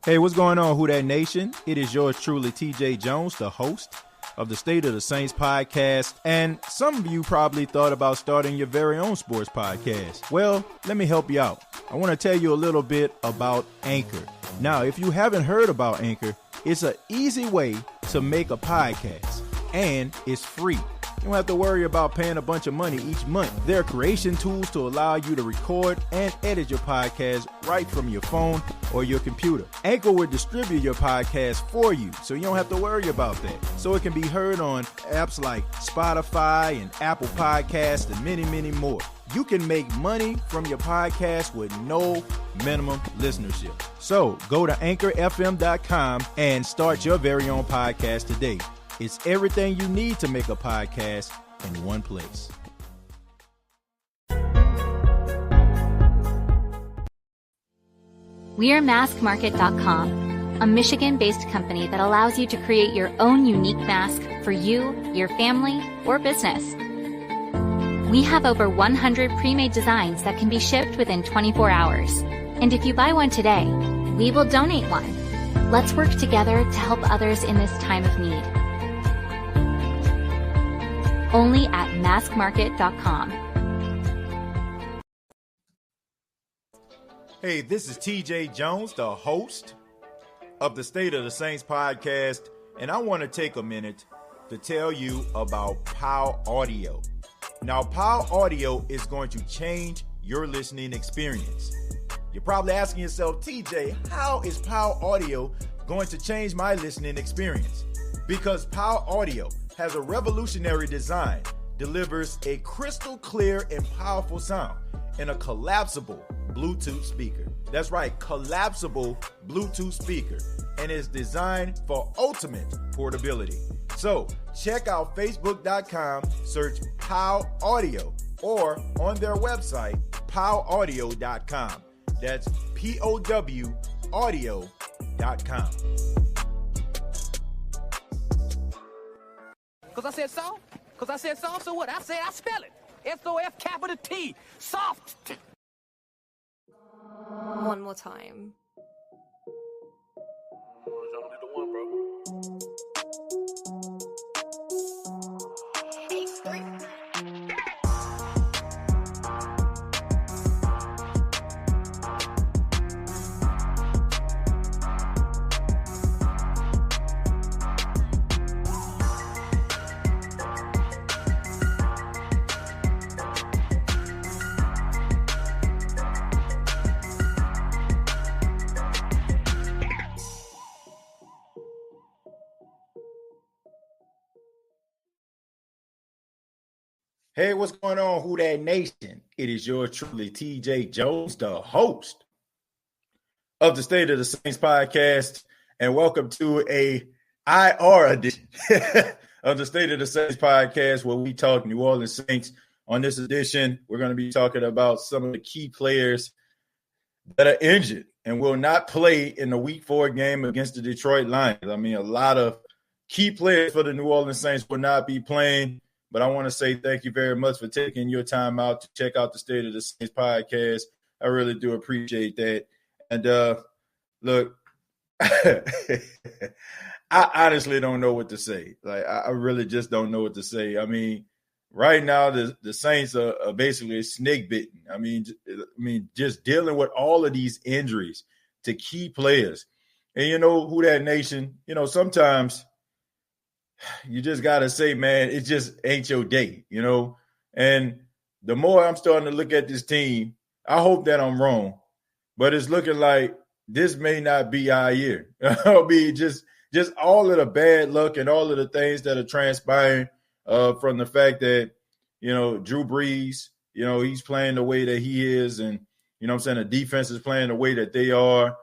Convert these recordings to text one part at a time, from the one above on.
Hey, what's going on, Who Dat Nation? It is yours truly, TJ Jones, the host of the State of the Saints podcast. And some of you probably thought about starting your very own sports podcast. Well, let me help you out. I want to tell you a little bit about Anchor. Now, if you haven't heard about Anchor, it's an easy way to make a podcast, and it's free. You don't have to worry about paying a bunch of money each month. There are creation tools to allow you to record and edit your podcast right from your phone or your computer. Anchor will distribute your podcast for you, so you don't have to worry about that. So it can be heard on apps like Spotify and Apple Podcasts and many, many more. You can make money from your podcast with no minimum listenership. So go to anchorfm.com and start your very own podcast today. It's everything you need to make a podcast in one place. We are maskmarket.com, a Michigan-based company that allows you to create your own unique mask for you, your family, or business. We have over 100 pre-made designs that can be shipped within 24 hours. And if you buy one today, we will donate one. Let's work together to help others in this time of need. Only at maskmarket.com. Hey, this is TJ Jones, the host of the State of the Saints podcast, and I want to take a minute to tell you about POW Audio. Now, POW Audio is going to change your listening experience. You're probably asking yourself, TJ, how is POW Audio going to change my listening experience? Because POW Audio has a revolutionary design, delivers a crystal clear and powerful sound in a collapsible Bluetooth speaker. That's right, collapsible Bluetooth speaker, and is designed for ultimate portability. So check out facebook.com, search POW Audio, or on their website, powaudio.com. That's POW audio.com. Because I said soft? Because I said soft, so what? I said I spell it. S-O-F capital T. Soft. One more time. Hey, what's going on, Who Dat Nation? It is yours truly, TJ Jones, the host of the State of the Saints podcast, and welcome to a IR edition of the State of the Saints podcast, where we talk New Orleans Saints. On this edition, we're going to be talking about some of the key players that are injured and will not play in the Week 4 game against the Detroit Lions. I mean, a lot of key players for the New Orleans Saints will not be playing. But I want to say thank you very much for taking your time out to check out the State of the Saints podcast. I really do appreciate that. And look, I honestly don't know what to say. Like, I really just don't know what to say. I mean, right now the Saints are basically snake bitten. I mean, just dealing with all of these injuries to key players. And you know, Who Dat Nation, you know, sometimes you just got to say, man, it just ain't your day, you know? And the more I'm starting to look at this team, I hope that I'm wrong, but it's looking like this may not be our year. I mean, just all of the bad luck and all of the things that are transpiring from the fact that, you know, Drew Brees, you know, he's playing the way that he is, and, you know what I'm saying, the defense is playing the way that they are.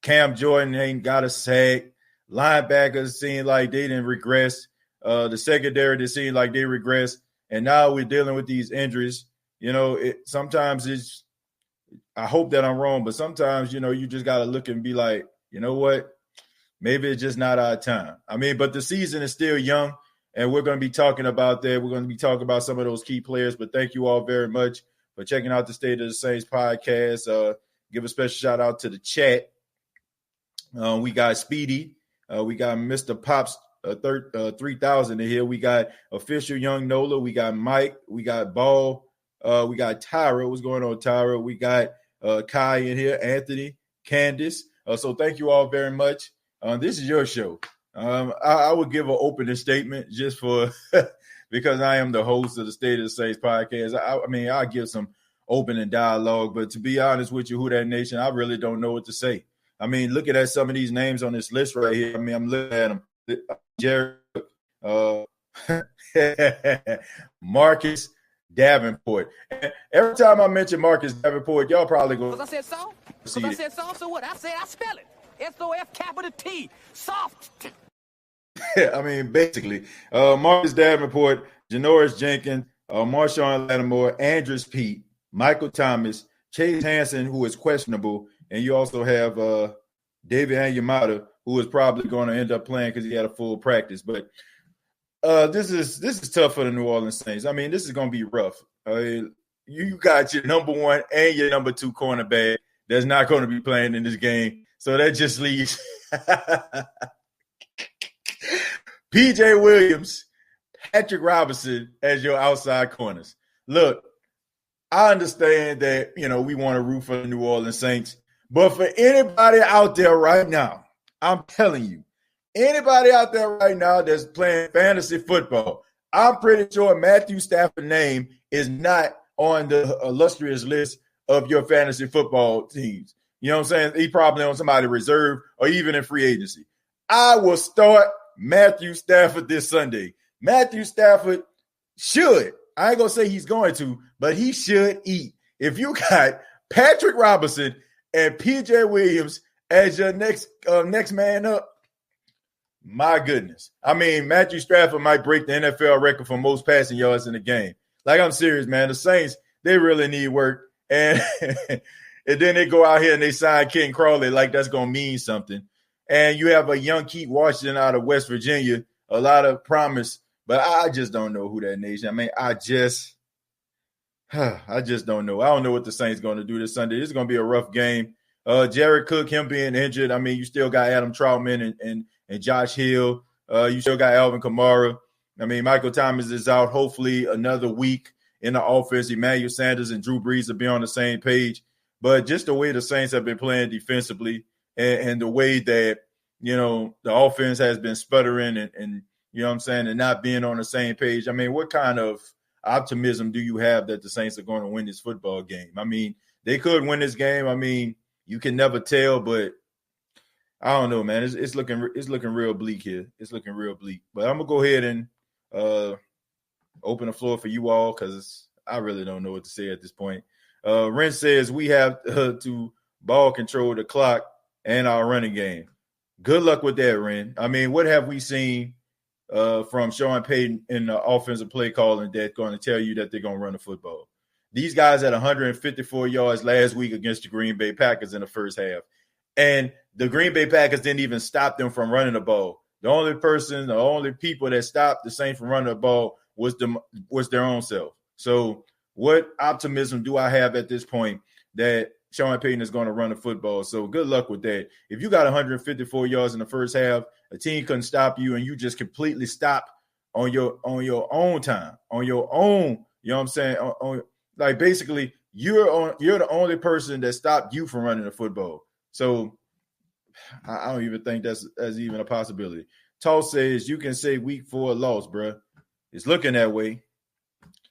Cam Jordan ain't got a sack. Linebackers seem like they didn't regress. The secondary, they seem like they regress. And now we're dealing with these injuries. You know, sometimes it's – I hope that I'm wrong, but sometimes, you know, you just got to look and be like, you know what? Maybe it's just not our time. I mean, but the season is still young, and we're going to be talking about that. We're going to be talking about some of those key players. But thank you all very much for checking out the State of the Saints podcast. Give a special shout-out to the chat. We got Speedy. We got Mr. Pops 3000 in here. We got Official Young Nola. We got Mike. We got Ball. We got Tyra. What's going on, Tyra? We got Kai in here, Anthony, Candace. So thank you all very much. This is your show. I would give an opening statement just for because I am the host of the State of the Saints podcast. I mean, I'll give some opening dialogue, but to be honest with you, Who Dat Nation, I really don't know what to say. I mean, looking at some of these names on this list right here, I mean, I'm looking at them. Jared, Marcus Davenport. Every time I mention Marcus Davenport, y'all probably go. Because I said soft? Because I said soft, so what? I said I spell it. S-O-F-T. Soft. I mean, basically, Marcus Davenport, Janoris Jenkins, Marshawn Lattimore, Andrus Pete, Michael Thomas, Chase Hansen, who is questionable, and you also have David Onyemata, who is probably going to end up playing because he had a full practice. But this is tough for the New Orleans Saints. I mean, this is going to be rough. You got your number one and your number two cornerback that's not going to be playing in this game. So that just leaves P.J. Williams, Patrick Robinson as your outside corners. Look, I understand that, we want to root for the New Orleans Saints. But for anybody out there right now, I'm telling you, anybody out there right now that's playing fantasy football, I'm pretty sure Matthew Stafford's name is not on the illustrious list of your fantasy football teams. You know what I'm saying? He probably on somebody reserve or even in free agency. I will start Matthew Stafford this Sunday. Matthew Stafford should. I ain't going to say he's going to, but he should eat. If you got Patrick Robinson and P.J. Williams as your next man up, my goodness. I mean, Matthew Stafford might break the NFL record for most passing yards in the game. Like, I'm serious, man. The Saints, they really need work. And and then they go out here and they sign Ken Crawley like that's going to mean something. And you have a young Keith Washington out of West Virginia, a lot of promise. But I just don't know Who Dat Nation. I mean, I just don't know. I don't know what the Saints going to do this Sunday. This is going to be a rough game. Jared Cook, him being injured. I mean, you still got Adam Troutman and Josh Hill. You still got Alvin Kamara. I mean, Michael Thomas is out. Hopefully another week in the offense. Emmanuel Sanders and Drew Brees will be on the same page. But just the way the Saints have been playing defensively and the way that, the offense has been sputtering and you know what I'm saying, and not being on the same page. I mean, what kind of optimism do you have that the Saints are going to win this football game? I mean, they could win this game. I mean, you can never tell, but I don't know, man. It's looking real bleak here. It's looking real bleak. But I'm going to go ahead and open the floor for you all because I really don't know what to say at this point. Ren says we have to ball control the clock and our running game. Good luck with that, Ren. I mean, what have we seen from Sean Payton in the offensive play calling that's going to tell you that they're going to run the football? These guys had 154 yards last week against the Green Bay Packers in the first half. And the Green Bay Packers didn't even stop them from running the ball. The only people that stopped the Saints from running the ball was their own self. So what optimism do I have at this point that Sean Payton is going to run the football? So good luck with that. If you got 154 yards in the first half, a team couldn't stop you, and you just completely stop on your own time, on your own. You know what I'm saying? Like basically, you're the only person that stopped you from running the football. So I don't even think that's even a possibility. Tall says you can say week 4 loss, bro. It's looking that way.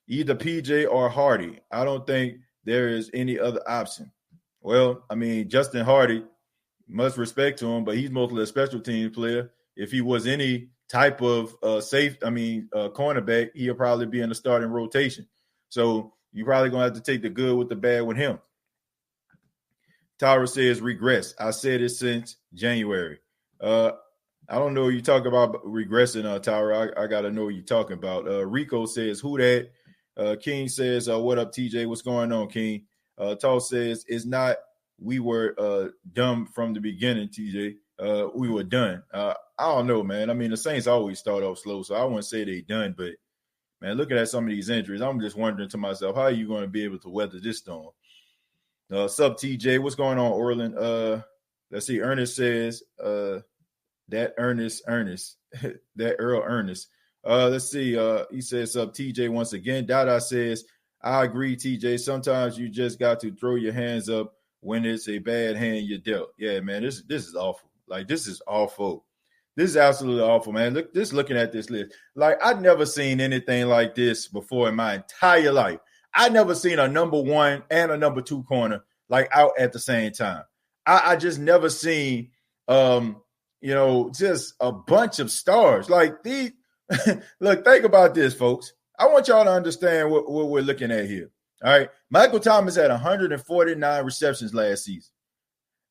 Either PJ or Hardy. I don't think there is any other option. Well, I mean, Justin Hardy, much respect to him, but he's mostly a special teams player. If he was any type of cornerback, he'll probably be in the starting rotation. So you're probably going to have to take the good with the bad with him. Tyra says regress. I said it since January. I don't know what you're talking about regressing, Tyra. I got to know what you're talking about. Rico says, who that? King says, what up, TJ? What's going on, King? Tall says, it's not we were dumb from the beginning, TJ. We were done. I don't know, man. I mean, the Saints always start off slow, so I wouldn't say they done. But, man, looking at some of these injuries, I'm just wondering to myself, how are you going to be able to weather this storm? Sub TJ, what's going on, Orland? let's see. Ernest says, that Ernest, that Earl Ernest. Let's see. He says, up TJ once again. Dada says, I agree, TJ. Sometimes you just got to throw your hands up when it's a bad hand you dealt. Yeah, man, this is awful. Like, this is awful. This is absolutely awful, man. Looking at this list. Like, I've never seen anything like this before in my entire life. I never seen a number one and a number two corner like out at the same time. I just never seen just a bunch of stars. Like these. Look, think about this, folks. I want y'all to understand what we're looking at here. All right. Michael Thomas had 149 receptions last season.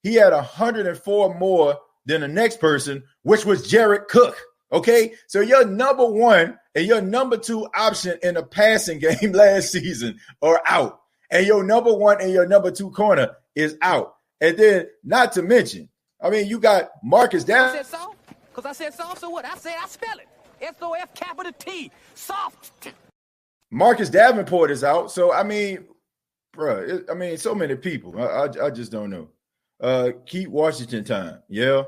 He had 104 more than the next person, which was Jared Cook. Okay. So your number one and your number two option in the passing game last season are out. And your number one and your number two corner is out. And then, not to mention, I mean, you got Marcus Davenport. I said soft? Because I said soft, so what? I said I spell it. SOF soft. Marcus Davenport is out. So, I mean, bro, so many people. I just don't know. Keep Washington time. Yeah.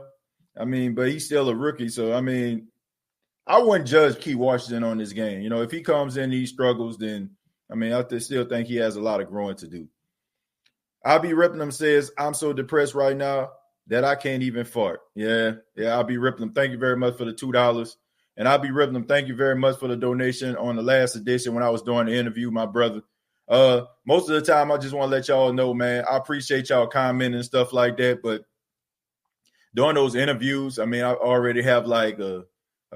I mean, but he's still a rookie. So, I mean, I wouldn't judge Keith Washington on this game. You know, if he comes in, he struggles, then, I mean, I still think he has a lot of growing to do. I'll be ripping him says, I'm so depressed right now that I can't even fart. Yeah, I'll be ripping him. Thank you very much for the $2. And I'll be ripping him. Thank you very much for the donation on the last edition when I was doing the interview, my brother. Most of the time, I just want to let y'all know, man, I appreciate y'all commenting and stuff like that. But during those interviews, I mean, I already have like a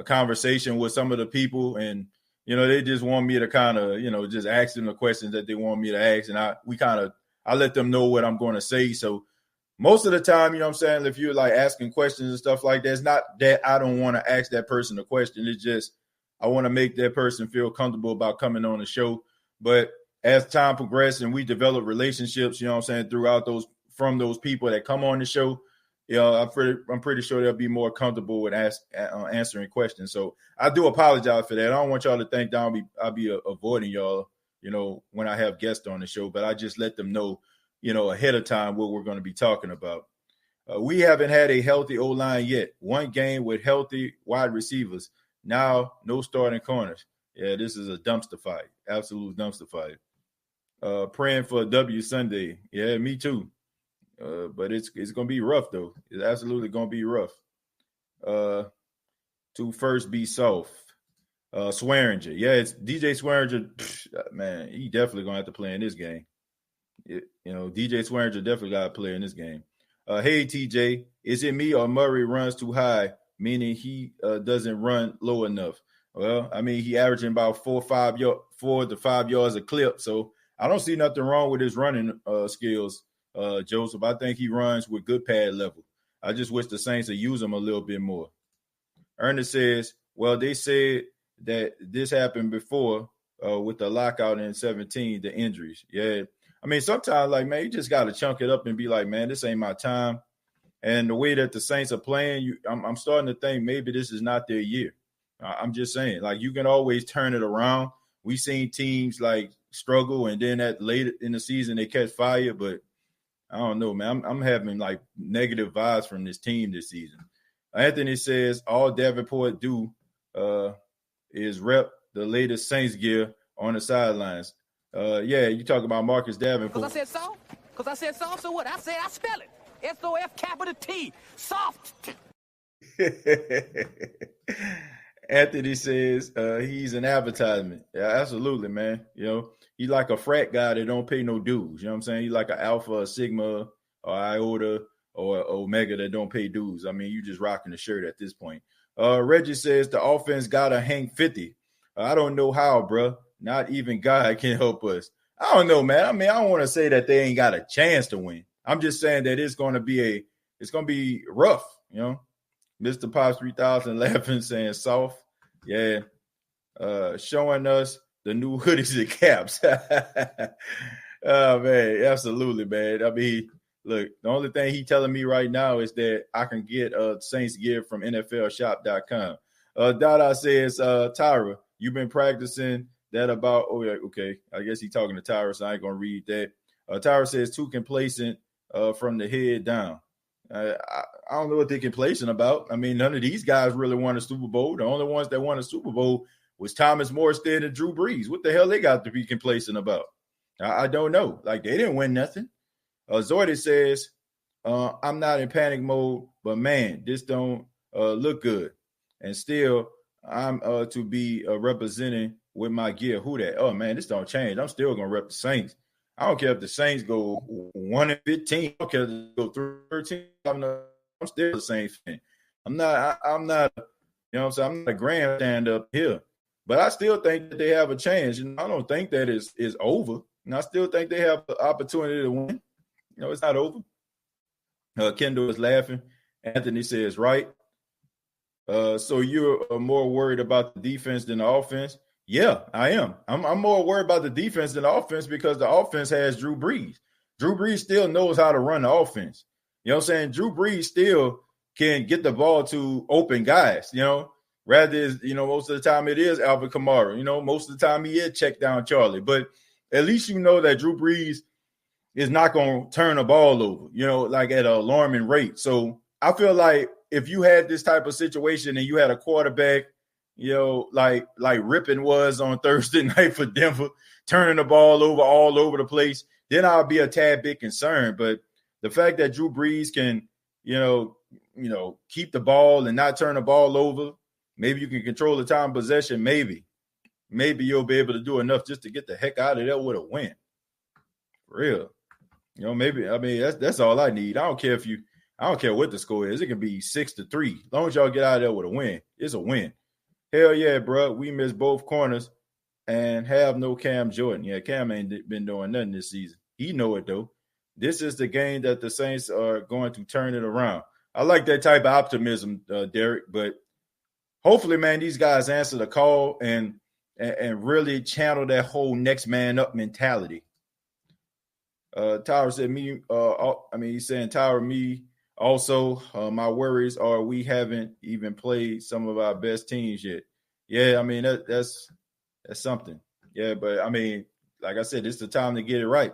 conversation with some of the people, and, you know, they just want me to kind of, you know, just ask them the questions that they want me to ask. And I let them know what I'm going to say. So most of the time, you know what I'm saying, if you're like asking questions and stuff like that, it's not that I don't want to ask that person a question. It's just I want to make that person feel comfortable about coming on the show. But as time progresses and we develop relationships, you know what I'm saying, from those people that come on the show, you know, I'm pretty sure they'll be more comfortable with answering questions. So I do apologize for that. I don't want y'all to think that I'll be avoiding y'all, you know, when I have guests on the show, but I just let them know, you know, ahead of time what we're going to be talking about. We haven't had a healthy O-line yet. One game with healthy wide receivers. Now, no starting corners. Yeah, this is a dumpster fire. Absolute dumpster fire. Praying for a W Sunday. Yeah, me too. But it's going to be rough, though. It's absolutely going to be rough. To first be soft. Swearinger. Yeah, it's DJ Swearinger. Man, he definitely going to have to play in this game. You know, DJ Swearinger definitely got to play in this game. Hey, TJ, is it me or Murray runs too high, meaning he doesn't run low enough? Well, I mean, he averaging about 4 to 5 yards a clip, so I don't see nothing wrong with his running skills, Joseph. I think he runs with good pad level. I just wish the Saints would use him a little bit more. Ernest says, well, they said that this happened before with the lockout in 2017, the injuries. Yeah. I mean, sometimes, like, man, you just got to chunk it up and be like, man, this ain't my time. And the way that the Saints are playing, I'm starting to think maybe this is not their year. I'm just saying, like, you can always turn it around. We've seen teams, like, struggle, and then at late in the season they catch fire. But I don't know, man. I'm having, like, negative vibes from this team this season. Anthony says all Davenport do is rep the latest Saints gear on the sidelines. Yeah, you talk about Marcus Davenport. Because I said soft, so what? I said I spell it. SOF soft. Anthony says he's an advertisement. Yeah, absolutely, man. You know, he's like a frat guy that don't pay no dues. You know what I'm saying? He's like an Alpha, a Sigma, or Iota, or Omega that don't pay dues. I mean, you just rocking the shirt at this point. Reggie says the offense got to hang 50. I don't know how, bro. Not even God can help us. I don't know, man. I mean, I don't want to say that they ain't got a chance to win. I'm just saying that it's going to be rough, you know. Mr. Pops 3000 laughing, saying soft. Yeah. Showing us the new hoodies and caps. Oh, man. Absolutely, man. I mean, look, the only thing he telling me right now is that I can get Saints gear from NFLshop.com. Dada says, Tyra, you've been practicing that about, oh, yeah, okay. I guess he's talking to Tyra, so I ain't going to read that. Tyra says too complacent from the head down. I don't know what they're complacent about. I mean, none of these guys really won a Super Bowl. The only ones that won a Super Bowl was Thomas Morstead and Drew Brees. What the hell they got to be complacent about? I don't know. Like, they didn't win nothing. Zordy says, I'm not in panic mode, but man, this don't look good. And still, I'm to be representing with my gear. Who that? Oh, man, this don't change. I'm still going to rep the Saints. I don't care if the Saints go 1-15. I don't care if they go 13. I'm still the same thing. I'm not, you know what I'm saying? I'm not a grandstand up here. But I still think that they have a chance. You know, I don't think that is over. And I still think they have the opportunity to win. You know, it's not over. Kendall is laughing. Anthony says, right. So you're more worried about the defense than the offense? Yeah, I am. I'm more worried about the defense than the offense because the offense has Drew Brees. Drew Brees still knows how to run the offense. You know what I'm saying? Drew Brees still can get the ball to open guys, you know, rather, you know, most of the time it is Alvin Kamara. You know, most of the time he is check down Charlie. But at least you know that Drew Brees is not going to turn the ball over, you know, like at an alarming rate. So I feel like if you had this type of situation and you had a quarterback, you know, like Rippon was on Thursday night for Denver, turning the ball over all over the place, then I'll be a tad bit concerned. But the fact that Drew Brees can, you know, keep the ball and not turn the ball over, maybe you can control the time possession, maybe you'll be able to do enough just to get the heck out of there with a win. For real. You know, maybe, I mean, that's all I need. I don't care what the score is. It can be 6-3. As long as y'all get out of there with a win, it's a win. Hell yeah, bro. We missed both corners and have no Cam Jordan. Yeah, Cam ain't been doing nothing this season. He know it, though. This is the game that the Saints are going to turn it around. I like that type of optimism, Derek, but hopefully, man, these guys answer the call and really channel that whole next man up mentality. Tyler said he's saying, Tyler, me also, my worries are we haven't even played some of our best teams yet. Yeah, I mean, that's something. Yeah, but I mean, like I said, it's the time to get it right.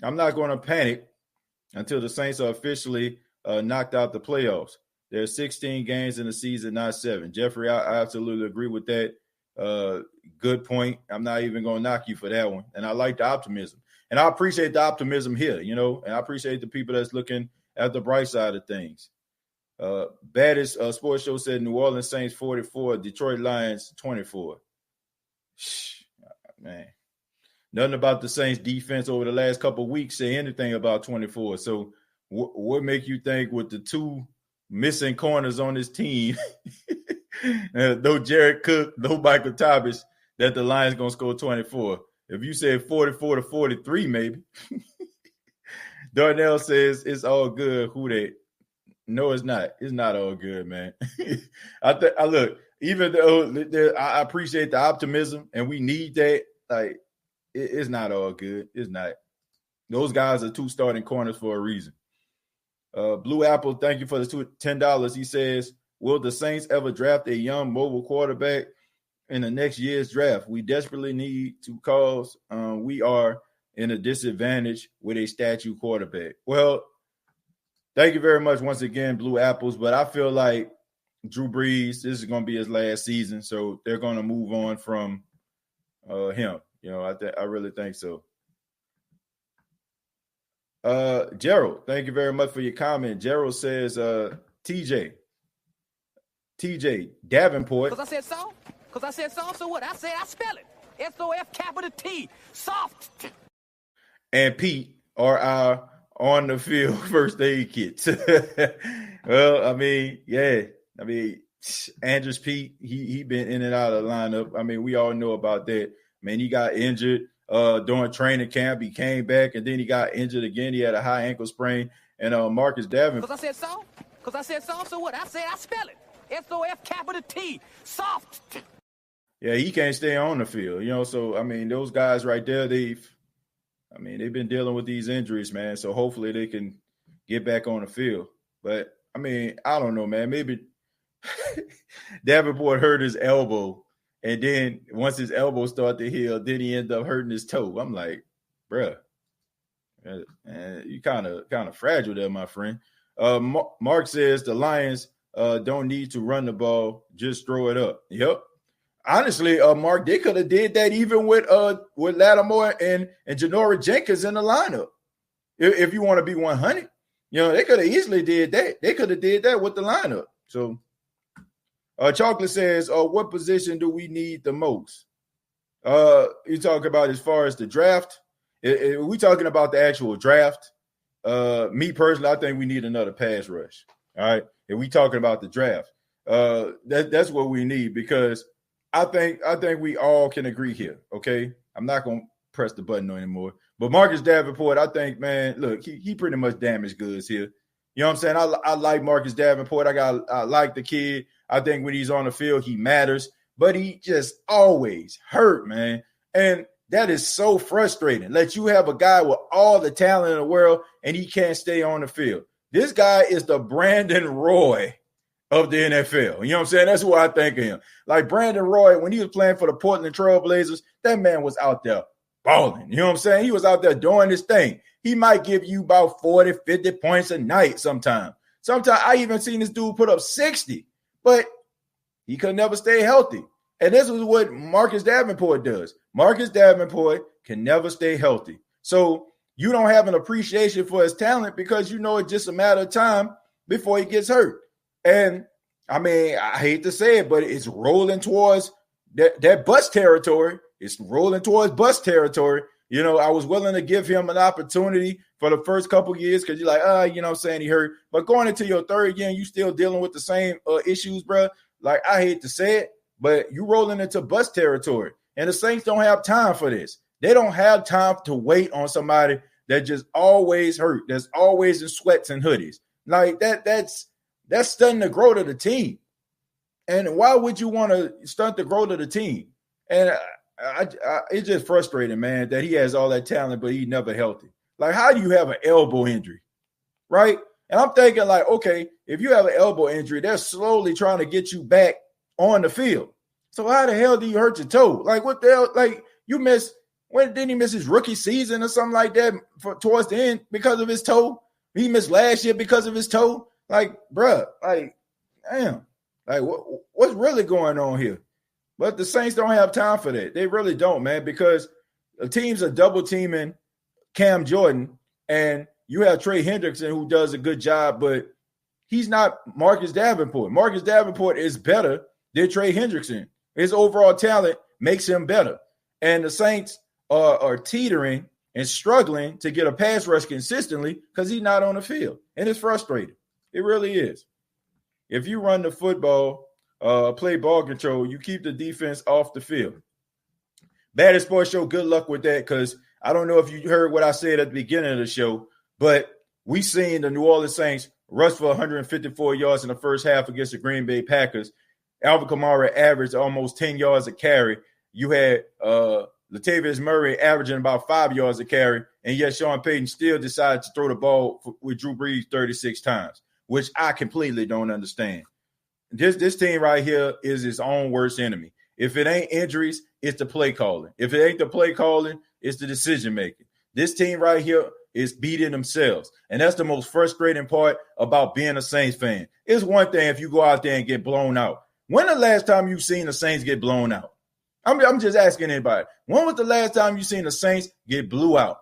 I'm not going to panic until the Saints are officially knocked out the playoffs. There's 16 games in the season, not 7. Jeffrey, I absolutely agree with that. Good point. I'm not even going to knock you for that one. And I like the optimism. And I appreciate the optimism here, you know, and I appreciate the people that's looking at the bright side of things. Baddest Sports Show said New Orleans Saints 44, Detroit Lions 24. Man, nothing about the Saints defense over the last couple of weeks say anything about 24. So what make you think with the two missing corners on this team, no Jared Cook, no Michael Thomas, that the Lions going to score 24? If you said 44-43, maybe. Darnell says it's all good. Who they? No, it's not. It's not all good, man. I look, even though I appreciate the optimism and we need that, like it's not all good. It's not. Those guys are 2 starting corners for a reason. Blue Apple, thank you for the $10. He says, will the Saints ever draft a young mobile quarterback in the next year's draft? We desperately need to cause we are in a disadvantage with a statue quarterback. Well, thank you very much once again, Blue Apples. But I feel like Drew Brees, this is going to be his last season, so they're going to move on from him. You know, I really think so. Gerald, thank you very much for your comment. Gerald says, TJ Davenport. Because I said so, so what? I said I spell it. S-O-F-T, soft. And Pete are our on the field first aid kits. Well, I mean, yeah. I mean, Andrews Pete, he been in and out of the lineup. I mean, we all know about that. Man, he got injured during training camp. He came back, and then he got injured again. He had a high ankle sprain. And Marcus Davenport. Because I said so, so what? I said I spell it. S-O-F-T, soft. Yeah, he can't stay on the field, you know. So, I mean, those guys right there, they've been dealing with these injuries, man. So hopefully they can get back on the field. But, I mean, I don't know, man. Maybe Davenport hurt his elbow. And then once his elbow started to heal, then he ended up hurting his toe. I'm like, bruh, you kind of fragile there, my friend. Mark says the Lions don't need to run the ball, just throw it up. Yep. Honestly, Mark, they could have did that even with Lattimore and Janoris Jenkins in the lineup. If you want to be 100, they could have easily did that. They could have did that with the lineup. So, Chocolate says, what position do we need the most? You talk about as far as the draft. We talking about the actual draft. Me personally, I think we need another pass rush. All right. If we talking about the draft, that's what we need, because I think we all can agree here. Okay. I'm not going to press the button anymore, but Marcus Davenport, I think, man, look, he pretty much damaged goods here. You know what I'm saying? I like Marcus Davenport. I like the kid. I think when he's on the field, he matters, but he just always hurt, man. And that is so frustrating. Let you have a guy with all the talent in the world and he can't stay on the field. This guy is the Brandon Roy of the NFL. You know what I'm saying? That's what I think of him. Like Brandon Roy, when he was playing for the Portland Trail Blazers, that man was out there balling. You know what I'm saying? He was out there doing his thing. He might give you about 40, 50 points a night sometimes. Sometimes I even seen this dude put up 60, but he could never stay healthy. And this is what Marcus Davenport does. Marcus Davenport can never stay healthy. So you don't have an appreciation for his talent because you know it's just a matter of time before he gets hurt. And, I mean, I hate to say it, but it's rolling towards that bust territory. It's rolling towards bust territory. You know, I was willing to give him an opportunity for the first couple of years because you're like, you know what I'm saying, he hurt. But going into your third year and you still dealing with the same issues, bro. Like, I hate to say it, but you rolling into bust territory. And the Saints don't have time for this. They don't have time to wait on somebody that just always hurt, that's always in sweats and hoodies. Like, that's stunting the growth of the team. And why would you want to stunt the growth of the team? And it's just frustrating, man, that he has all that talent, but he's never healthy. Like, how do you have an elbow injury, right? And I'm thinking, like, okay, if you have an elbow injury, they're slowly trying to get you back on the field. So how the hell do you hurt your toe? Like, what the hell? Like, you missed – when didn't he miss his rookie season or something like that towards the end because of his toe? He missed last year because of his toe. Like, bruh, like, damn. Like, what's really going on here? But the Saints don't have time for that. They really don't, man, because the teams are double-teaming Cam Jordan, and you have Trey Hendrickson who does a good job, but he's not Marcus Davenport. Marcus Davenport is better than Trey Hendrickson. His overall talent makes him better. And the Saints are teetering and struggling to get a pass rush consistently because he's not on the field. And it's frustrating. It really is. If you run the football, play ball control, you keep the defense off the field. Baddest Sports Show, good luck with that, because I don't know if you heard what I said at the beginning of the show, but we seen the New Orleans Saints rush for 154 yards in the first half against the Green Bay Packers. Alvin Kamara averaged almost 10 yards a carry. You had Latavius Murray averaging about 5 yards a carry, and yet Sean Payton still decided to throw the ball with Drew Brees 36 times, which I completely don't understand. This team right here is its own worst enemy. If it ain't injuries, it's the play calling. If it ain't the play calling, it's the decision making. This team right here is beating themselves, and that's the most frustrating part about being a Saints fan. It's one thing if you go out there and get blown out. When the last time you've seen the Saints get blown out? I'm just asking anybody. When was the last time you seen the Saints get blew out?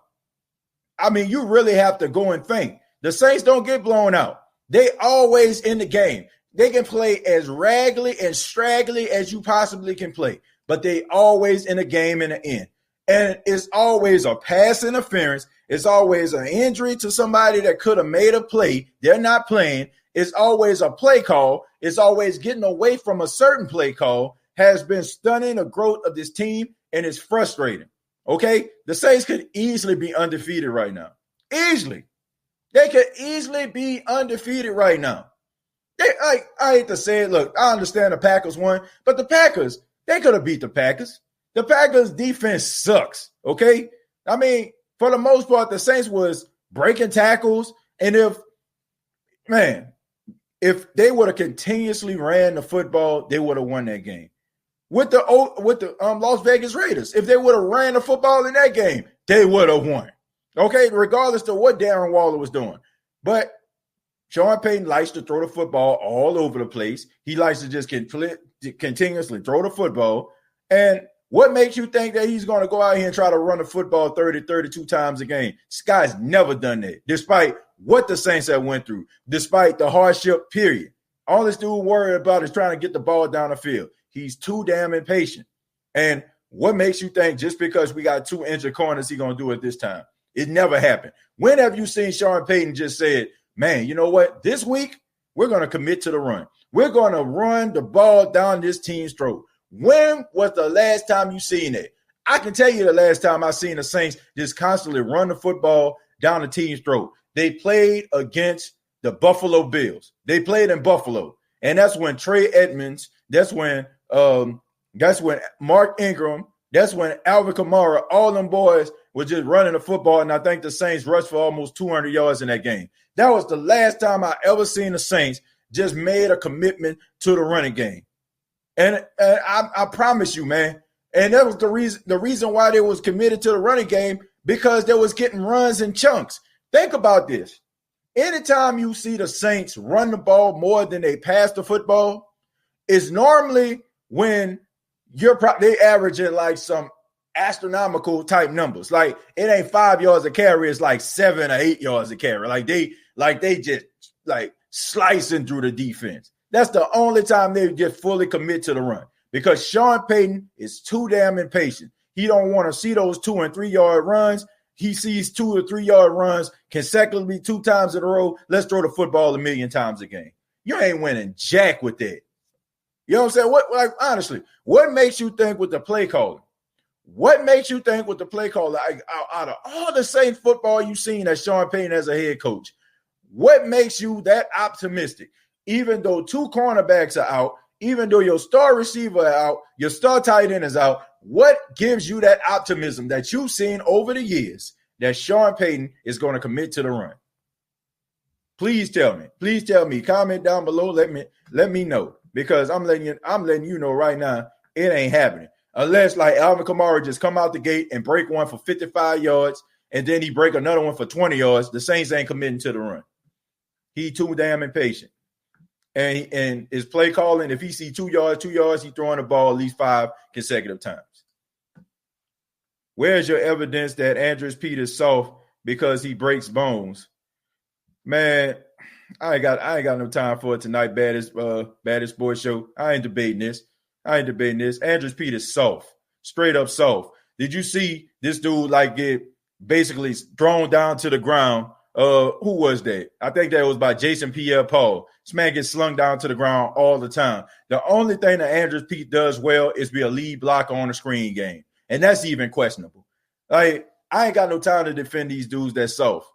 I mean, you really have to go and think. The Saints don't get blown out. They always in the game. They can play as raggedy and straggly as you possibly can play, but they always in the game in the end. And it's always a pass interference. It's always an injury to somebody that could have made a play. They're not playing. It's always a play call. It's always getting away from a certain play call. Has been stunning the growth of this team, and it's frustrating. Okay? The Saints could easily be undefeated right now. Easily. They could easily be undefeated right now. I hate to say it. Look, I understand the Packers won, but the Packers, they could have beat the Packers. The Packers' defense sucks, okay? I mean, for the most part, the Saints was breaking tackles, and if they would have continuously ran the football, they would have won that game. With the Las Vegas Raiders, if they would have ran the football in that game, they would have won. Okay, regardless of what Darren Waller was doing. But Sean Payton likes to throw the football all over the place. He likes to just continuously throw the football. And what makes you think that he's going to go out here and try to run the football 30, 32 times a game? This guy's never done that, despite what the Saints have went through, despite the hardship, period. All this dude worried about is trying to get the ball down the field. He's too damn impatient. And what makes you think just because we got 2 injured corners, he's going to do it this time? It never happened. When have you seen Sean Payton just said, man, you know what? This week, we're going to commit to the run. We're going to run the ball down this team's throat. When was the last time you seen it? I can tell you the last time I seen the Saints just constantly run the football down the team's throat. They played against the Buffalo Bills. They played in Buffalo. And that's when Trey Edmonds, that's when Mark Ingram, that's when Alvin Kamara, all them boys were just running the football. And I think the Saints rushed for almost 200 yards in that game. That was the last time I ever seen the Saints just made a commitment to the running game. And I promise you, man, and that was the reason why they was committed to the running game, because they was getting runs in chunks. Think about this. Anytime you see the Saints run the ball more than they pass the football, it's normally when they averaging like some astronomical type numbers. Like it ain't 5 yards a carry, it's like 7 or 8 yards a carry. Like they just like slicing through the defense. That's the only time they just fully commit to the run, because Sean Payton is too damn impatient. He don't want to see those 2 and 3 yard runs. He sees 2 or 3 yard runs consecutively 2 times in a row. Let's throw the football 1 million times a game. You ain't winning jack with that. You know what I'm saying? Honestly, what makes you think with the play calling? What makes you think with the play caller, like, out of all the Saints football you've seen as Sean Payton as a head coach, what makes you that optimistic? Even though 2 cornerbacks are out, even though your star receiver are out, your star tight end is out, what gives you that optimism that you've seen over the years that Sean Payton is going to commit to the run? Please tell me. Please tell me. Comment down below. Let me know, because I'm letting you know right now it ain't happening. Unless like Alvin Kamara just come out the gate and break one for 55 yards, and then he break another one for 20 yards, the Saints ain't committing to the run. He too damn impatient. And his play calling, if he see 2 yards, he throwing the ball at least 5 consecutive times. Where's your evidence that Andrus Peat is soft because he breaks bones? Man, I ain't got no time for it tonight, baddest sports show. I ain't debating this. Andrus Peat is soft, straight up soft. Did you see this dude like get basically thrown down to the ground? Who was that? I think that was by Jason Pierre-Paul. This man gets slung down to the ground all the time. The only thing that Andrus Peat does well is be a lead blocker on the screen game. And that's even questionable. Like, I ain't got no time to defend these dudes that's soft.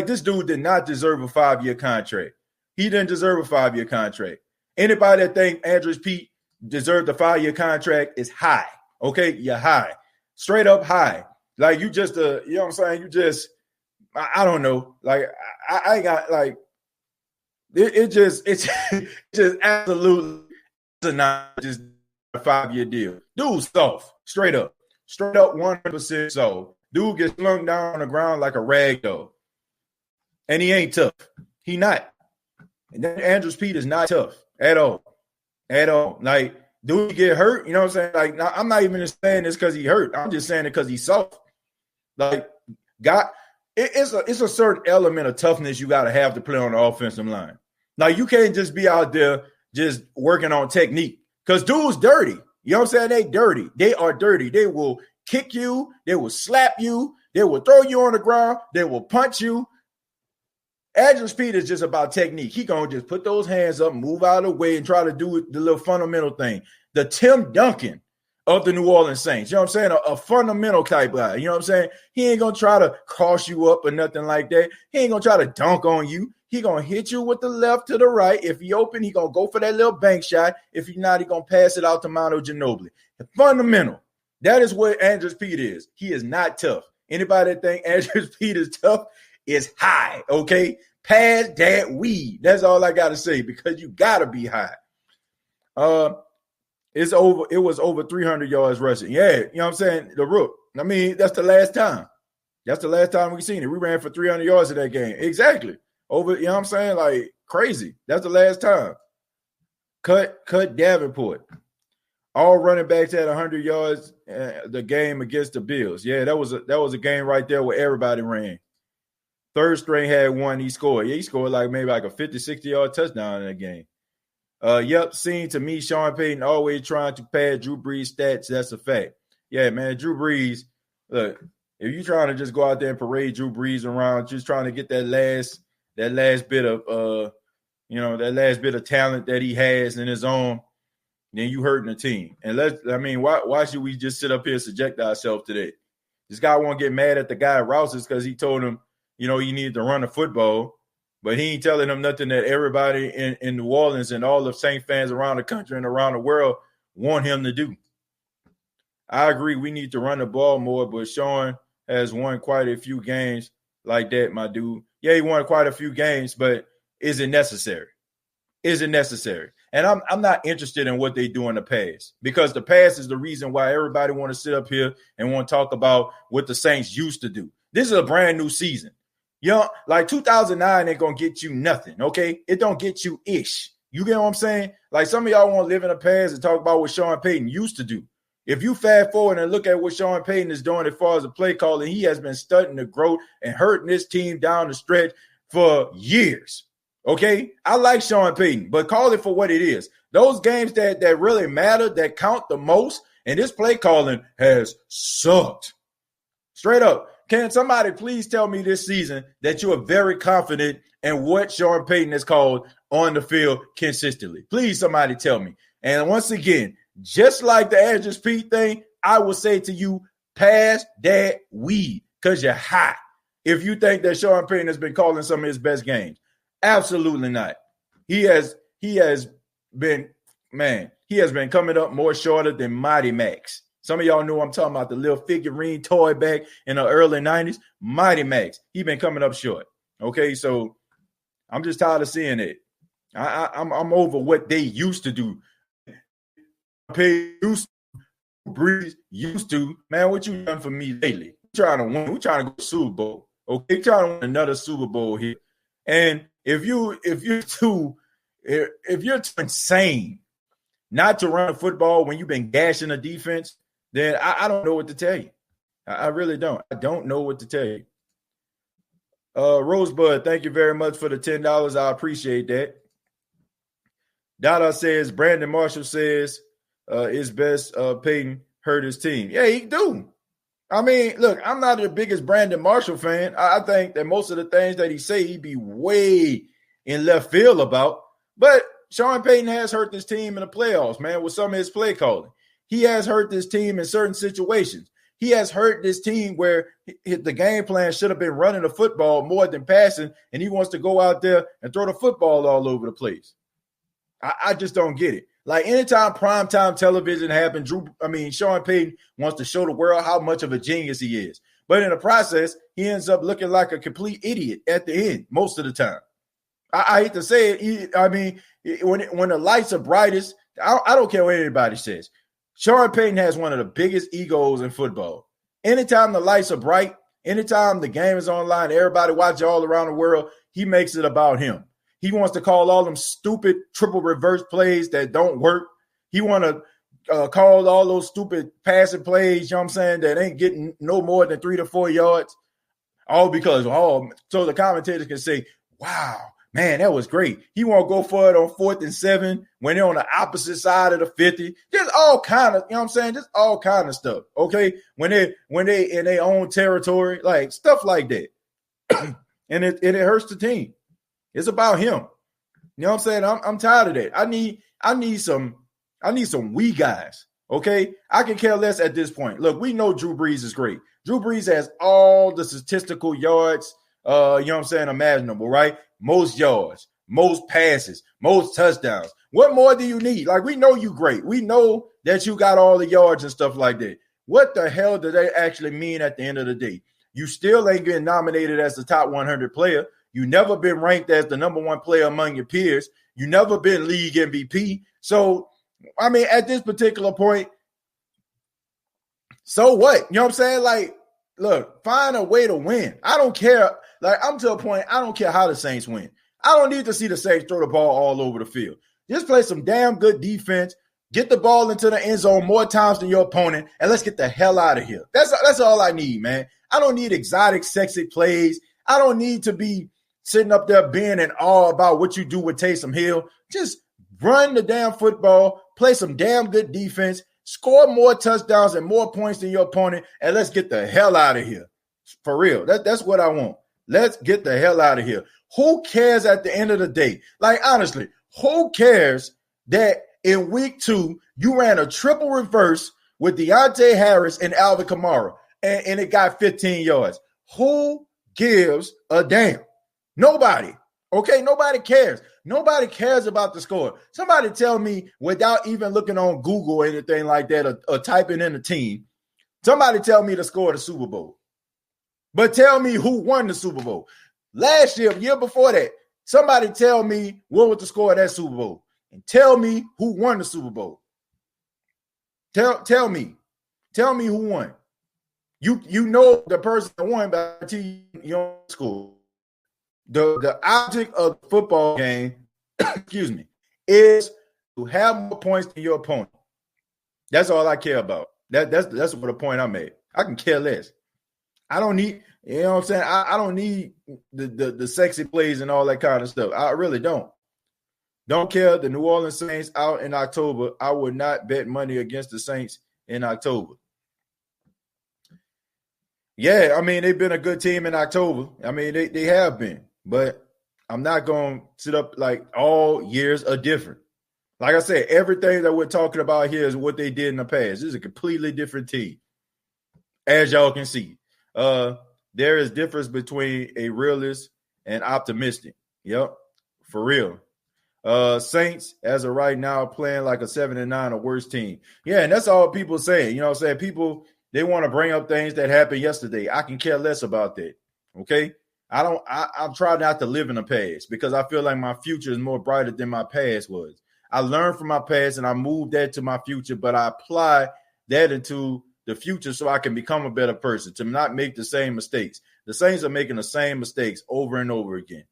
This dude did not deserve a 5-year contract. He didn't deserve a 5-year contract. Anybody that think Andrus Peat deserved a 5-year contract is high. Okay? You're high. Straight up high. Like, you just, you know what I'm saying? You just, I don't know. Like, I ain't got, like, it's just absolutely not just a 5-year deal. Dude's soft. Straight up 100% soft. Dude gets slung down on the ground like a rag doll. And he ain't tough. He not. And then Andrus Peat is not tough at all. At all. Like, dude get hurt? You know what I'm saying? Like, I'm not even saying this because he hurt. I'm just saying it because he's soft. Like, it's a certain element of toughness you got to have to play on the offensive line. Like, you can't just be out there just working on technique, because dude's dirty. You know what I'm saying? They dirty. They are dirty. They will kick you. They will slap you. They will throw you on the ground. They will punch you. Andrus Peat is just about technique. He going to just put those hands up, move out of the way, and try to do the little fundamental thing. The Tim Duncan of the New Orleans Saints. You know what I'm saying? A fundamental type guy. You know what I'm saying? He ain't going to try to cross you up or nothing like that. He ain't going to try to dunk on you. He going to hit you with the left to the right. If he open, he going to go for that little bank shot. If he not, he going to pass it out to Mondo Ginobili. Fundamental. That is what Andrus Peat is. He is not tough. Anybody that think Andrus Peat is tough is high, okay? Pass that weed. That's all I got to say, because you got to be high. It was over 300 yards rushing. Yeah, you know what I'm saying? The Rook. I mean, that's the last time. That's the last time we seen it. We ran for 300 yards in that game. Exactly. over, you know what I'm saying? Like crazy. That's the last time. Cut Davenport. All running backs had 100 yards the game against the Bills. Yeah, that was a game right there where everybody ran. Third string had one. He scored. Yeah, he scored maybe a 50, 60-yard touchdown in that game. Yep, seemed to me Sean Payton always trying to pad Drew Brees' stats. That's a fact. Yeah, man, Drew Brees, look, if you're trying to just go out there and parade Drew Brees around, just trying to get that last bit of that last bit of talent that he has in his own, then you hurting the team. And why should we just sit up here and subject ourselves to that? This guy won't get mad at the guy at Rouse's because he told him, he needed to run the football, but he ain't telling him nothing that everybody in New Orleans and all of Saint fans around the country and around the world want him to do. I agree we need to run the ball more, but Sean has won quite a few games like that, my dude. Yeah, he won quite a few games, but is it necessary? Is it necessary? And I'm not interested in what they do in the past, because the past is the reason why everybody want to sit up here and want to talk about what the Saints used to do. This is a brand new season. 2009 ain't going to get you nothing, okay? It don't get you ish. You get what I'm saying? Like, some of y'all want to live in the past and talk about what Sean Payton used to do. If you fast forward and look at what Sean Payton is doing as far as the play calling, he has been stunting the growth and hurting this team down the stretch for years. Okay, I like Sean Payton, but call it for what it is. Those games that really matter, that count the most, and this play calling has sucked. Straight up. Can somebody please tell me this season that you are very confident in what Sean Payton has called on the field consistently? Please, somebody tell me. And once again, just like the Andrews Pete thing, I will say to you, pass that weed, because you're hot. If you think that Sean Payton has been calling some of his best games. Absolutely not. He has been coming up more shorter than Mighty Max. Some of y'all know I'm talking about, the little figurine toy back in the early 90s. Mighty Max. He been coming up short. Okay, so I'm just tired of seeing it. I'm over what they used to do. Breeze used to. Man, what you done for me lately? We're trying to win. We're trying to go to Super Bowl. Okay, trying to win another Super Bowl here. And if you're too insane not to run a football when you've been gashing a defense, then I don't know what to tell you. I really don't. I don't know what to tell you. Rosebud, thank you very much for the $10. I appreciate that. Dada says, Brandon Marshall says, it's best Payton hurt his team. Yeah, he do. I mean, look, I'm not the biggest Brandon Marshall fan. I think that most of the things that he say, he be way in left field about. But Sean Payton has hurt this team in the playoffs, man, with some of his play calling. He has hurt this team in certain situations. He has hurt this team where the game plan should have been running the football more than passing, and he wants to go out there and throw the football all over the place. I just don't get it. Like, anytime primetime television happens, Sean Payton wants to show the world how much of a genius he is. But in the process, he ends up looking like a complete idiot at the end most of the time. I hate to say it. When the lights are brightest, I don't care what anybody says. Sean Payton has one of the biggest egos in football. Anytime the lights are bright, anytime the game is online, everybody watching all around the world, he makes it about him. He wants to call all them stupid triple reverse plays that don't work. He want to call all those stupid passing plays, you know what I'm saying, that ain't getting no more than 3 to 4 yards. All because, so the commentators can say, wow, man, that was great. He won't go for it on 4th and 7 when they're on the opposite side of the 50. Just all kind of, you know what I'm saying? Just all kind of stuff, okay? When they in their own territory, like stuff like that. and it hurts the team. It's about him. You know what I'm saying? I'm tired of that. I need some we guys. Okay. I can care less at this point. Look, we know Drew Brees is great. Drew Brees has all the statistical yards, you know what I'm saying, imaginable, right? Most yards, most passes, most touchdowns. What more do you need? Like, we know you great. We know that you got all the yards and stuff like that. What the hell do they actually mean at the end of the day? You still ain't getting nominated as the top 100 player. You never been ranked as the number 1 player among your peers. You never been league MVP. So, at this particular point, so what? You know what I'm saying? Like, look, find a way to win. I don't care. Like, I'm to a point, I don't care how the Saints win. I don't need to see the Saints throw the ball all over the field. Just play some damn good defense, get the ball into the end zone more times than your opponent, and let's get the hell out of here. That's all I need, man. I don't need exotic, sexy plays. I don't need to be sitting up there being in awe about what you do with Taysom Hill. Just run the damn football, play some damn good defense, score more touchdowns and more points than your opponent, and let's get the hell out of here. For real. That's what I want. Let's get the hell out of here. Who cares at the end of the day? Like, honestly, who cares that in week 2, you ran a triple reverse with Deontay Harris and Alvin Kamara, and it got 15 yards? Who gives a damn? Nobody. Okay, nobody cares. Nobody cares about the score. Somebody tell me, without even looking on Google or anything like that, or typing in the team, somebody tell me the score of the Super Bowl. But tell me who won the Super Bowl. Last year before that, somebody tell me what was the score of that Super Bowl. And tell me who won the Super Bowl. Tell me. Tell me who won. You know the person that won by your school. The object of the football game, excuse me, is to have more points than your opponent. That's all I care about. That's what the point I made. I can care less. I don't need, you know what I'm saying? I don't need the sexy plays and all that kind of stuff. I really don't. Don't care. The New Orleans Saints out in October. I would not bet money against the Saints in October. Yeah, I mean, they've been a good team in October. I mean, they have been. But I'm not going to sit up like all years are different. Like I said, everything that we're talking about here is what they did in the past. This is a completely different team, as y'all can see. There is difference between a realist and optimistic. Yep, for real. Saints, as of right now, playing like a 7-9 or worse team. Yeah, and that's all people saying. You know what I'm saying? People, they want to bring up things that happened yesterday. I can care less about that. Okay? I'm trying not to live in the past because I feel like my future is more brighter than my past was. I learned from my past and I moved that to my future, but I apply that into the future so I can become a better person, to not make the same mistakes. The Saints are making the same mistakes over and over again.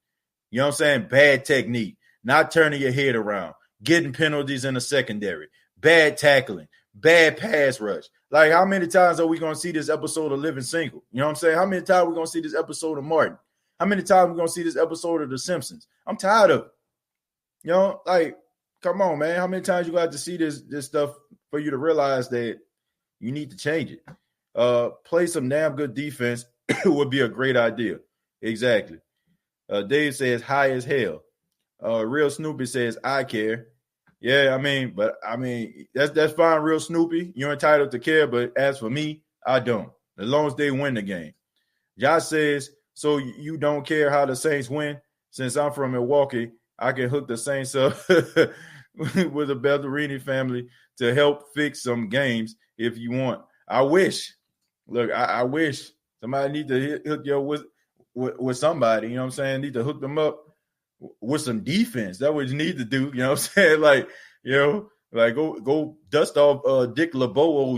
You know what I'm saying? Bad technique, not turning your head around, getting penalties in the secondary, bad tackling, bad pass rush. Like, how many times are we going to see this episode of Living Single? You know what I'm saying? How many times are we going to see this episode of Martin? How many times are we going to see this episode of The Simpsons? I'm tired of it. You know, like, come on, man. How many times you got to see this stuff for you to realize that you need to change it? Play some damn good defense would be a great idea. Exactly. Dave says, high as hell. Real Snoopy says, I care. Yeah, that's fine, Real Snoopy. You're entitled to care, but as for me, I don't. As long as they win the game. Josh says, so you don't care how the Saints win? Since I'm from Milwaukee, I can hook the Saints up with the Bellerini family to help fix some games if you want. I wish. Look, I wish. Somebody need to hook you with somebody. You know what I'm saying? Need to hook them up with some defense. That's what you need to do. You know what I'm saying? Like, you know, like go dust off Dick LeBeau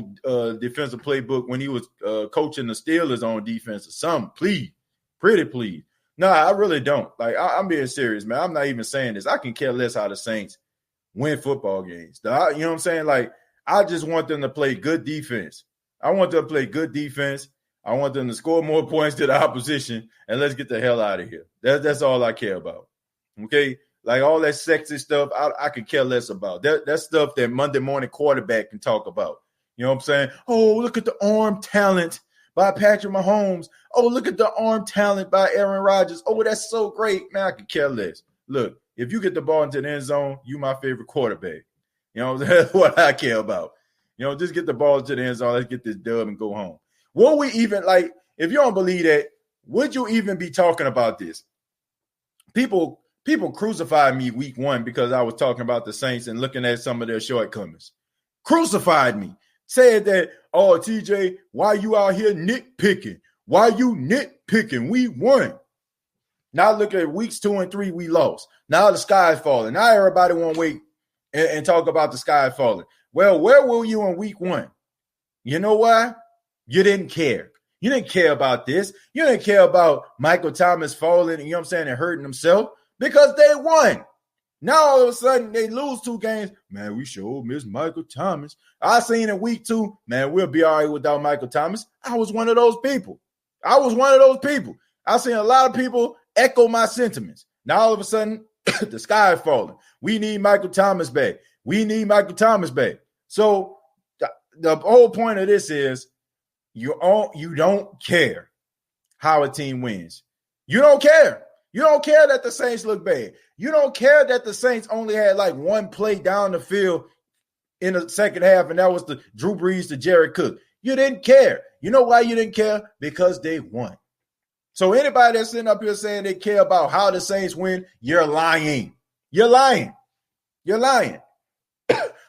defensive playbook when he was coaching the Steelers on defense or something. Please. Pretty please. No, I really don't. Like, I'm being serious, man. I'm not even saying this. I can care less how the Saints win football games. You know what I'm saying? Like, I just want them to play good defense. I want them to play good defense. I want them to score more points to the opposition, and let's get the hell out of here. That's all I care about. Okay? Like, all that sexy stuff, I could care less about. That's stuff that Monday morning quarterback can talk about. You know what I'm saying? Oh, look at the arm talent by Patrick Mahomes. Oh, look at the arm talent by Aaron Rodgers. Oh, that's so great. Man, I could care less. Look, if you get the ball into the end zone, you my favorite quarterback. You know, that's what I care about. You know, just get the ball into the end zone. Let's get this dub and go home. Won't we even, like, if you don't believe that, would you even be talking about this? People crucified me week 1 because I was talking about the Saints and looking at some of their shortcomings. Crucified me. Said that, oh, TJ, why you out here nitpicking? Why you nitpicking? We won. Now look at weeks 2 and 3, we lost. Now the sky is falling. Now everybody want to wait and talk about the sky falling. Well, where were you in week 1? You know why? You didn't care. You didn't care about this. You didn't care about Michael Thomas falling, you know what I'm saying, and hurting himself because they won. Now all of a sudden they lose 2 games. Man, we sure miss Michael Thomas. I seen in week 2, man, we'll be all right without Michael Thomas. I was one of those people. I seen a lot of people echo my sentiments. Now all of a sudden the sky is falling. We need Michael Thomas back. So the whole point of this is you don't care how a team wins. You don't care. You don't care that the Saints look bad. You don't care that the Saints only had like 1 play down the field in the second half, and that was the Drew Brees to Jared Cook. You didn't care. You know why you didn't care? Because they won. So anybody that's sitting up here saying they care about how the Saints win, you're lying.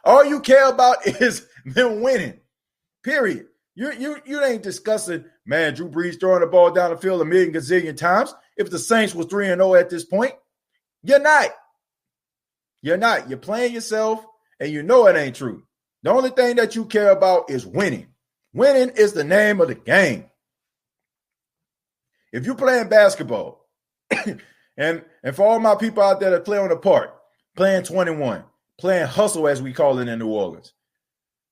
All you care about is them winning, period. You ain't discussing, man, Drew Brees throwing the ball down the field a million gazillion times. If the Saints was 3-0 at this point, you're not. You're playing yourself, and you know it ain't true. The only thing that you care about is winning. Winning is the name of the game. If you're playing basketball, and for all my people out there that play on the park, playing 21, playing hustle as we call it in New Orleans,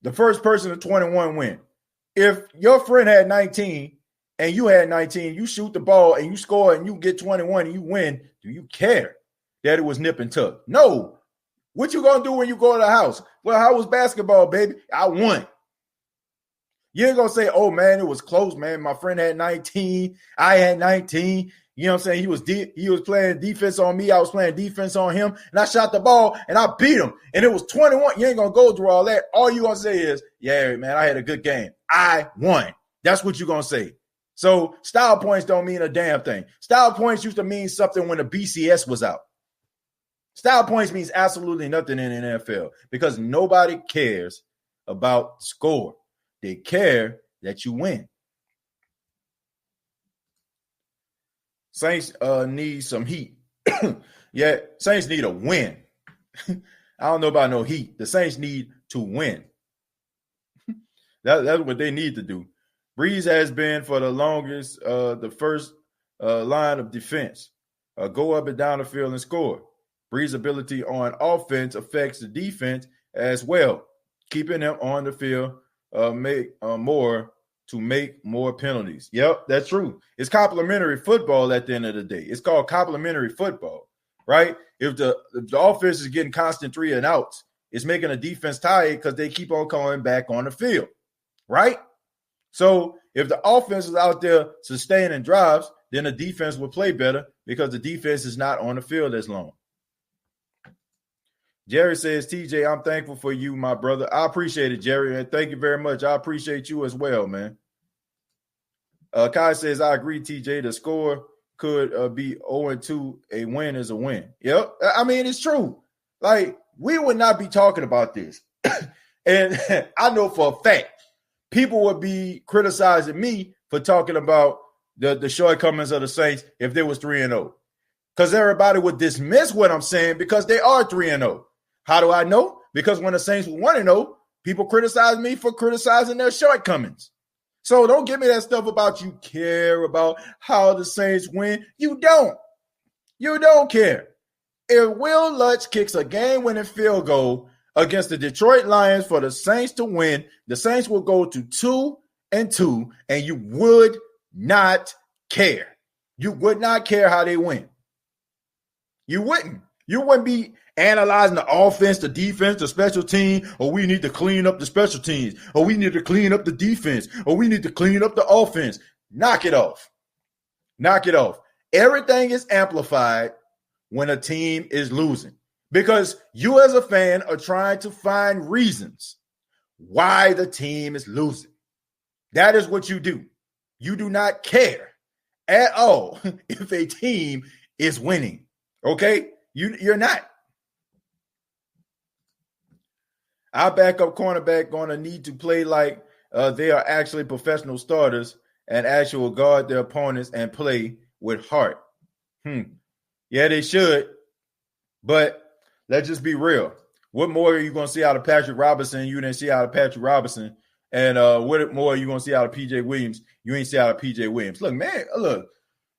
the first person to 21 win. If your friend had 19 and you had 19, you shoot the ball and you score and you get 21 and you win, do you care that it was nip and tuck? No. What you gonna do when you go to the house? Well, how was basketball, baby? I won. You ain't gonna say, oh man, it was close, man. My friend had 19, I had 19. You know what I'm saying? He was playing defense on me. I was playing defense on him, and I shot the ball and I beat him. And it was 21. You ain't gonna go through all that. All you gonna say is, yeah, man, I had a good game. I won. That's what you're gonna say. So style points don't mean a damn thing. Style points used to mean something when the BCS was out. Style points means absolutely nothing in the NFL because nobody cares about score. They care that you win. Saints need some heat. Yeah, Saints need a win. I don't know about no heat. The Saints need to win. That's what they need to do. Brees has been for the longest the first line of defense. Go up and down the field and score. Brees' ability on offense affects the defense as well, keeping them on the field make more penalties. Yep, that's true. It's complementary football at the end of the day. It's called complementary football, right? If the offense is getting constant 3 and outs, it's making the defense tired because they keep on coming back on the field, right? So if the offense is out there sustaining drives, then the defense will play better because the defense is not on the field as long. Jerry says, TJ, I'm thankful for you, my brother. I appreciate it, Jerry, and thank you very much. I appreciate you as well, man. Kai says, I agree, TJ. The score could be 0-2. A win is a win. Yep. I mean, it's true. Like, we would not be talking about this. And I know for a fact, people would be criticizing me for talking about the shortcomings of the Saints if they was 3-0. Because everybody would dismiss what I'm saying because they are 3-0. How do I know? Because when the Saints were 1-0, people criticize me for criticizing their shortcomings. So don't give me that stuff about you care about how the Saints win. You don't. You don't care. If Will Lutz kicks a game-winning field goal against the Detroit Lions for the Saints to win, the Saints will go to 2-2, and you would not care. You would not care how they win. You wouldn't. You wouldn't be analyzing the offense, the defense, the special team, or we need to clean up the special teams, or we need to clean up the defense, or we need to clean up the offense. Knock it off. Knock it off. Everything is amplified when a team is losing because you as a fan are trying to find reasons why the team is losing. That is what you do. You do not care at all if a team is winning. Okay? You're not. Our backup cornerback going to need to play like they are actually professional starters and actually guard their opponents and play with heart. Yeah, they should. But let's just be real. What more are you going to see out of Patrick Robinson you didn't see out of Patrick Robinson And what more are you gonna see out of PJ Williams? You ain't see out of PJ Williams. Look, man, look,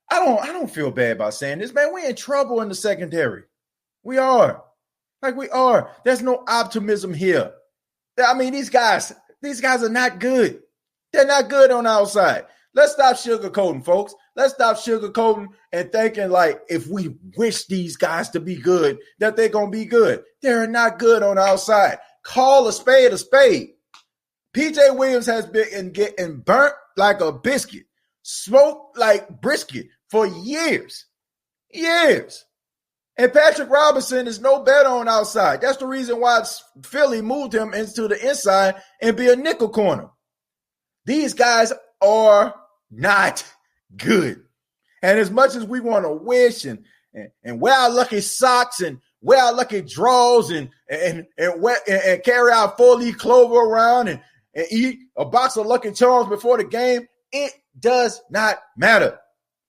I don't feel bad about saying this, man. We're in trouble in the secondary. We are. Like we are. There's no optimism here. I mean, these guys are not good. They're not good on the outside. Let's stop sugarcoating, folks. Let's stop sugarcoating and thinking like if we wish these guys to be good, that they're going to be good. They're not good on the outside. Call a spade a spade. PJ Williams has been getting burnt like a biscuit, smoked like brisket for years. Years. And Patrick Robinson is no better on the outside. That's the reason why Philly moved him into the inside and be a nickel corner. These guys are not good. And as much as we want to wish and wear our lucky socks and wear our lucky draws and carry our 4-leaf clover around and eat a box of Lucky Charms before the game, it does not matter.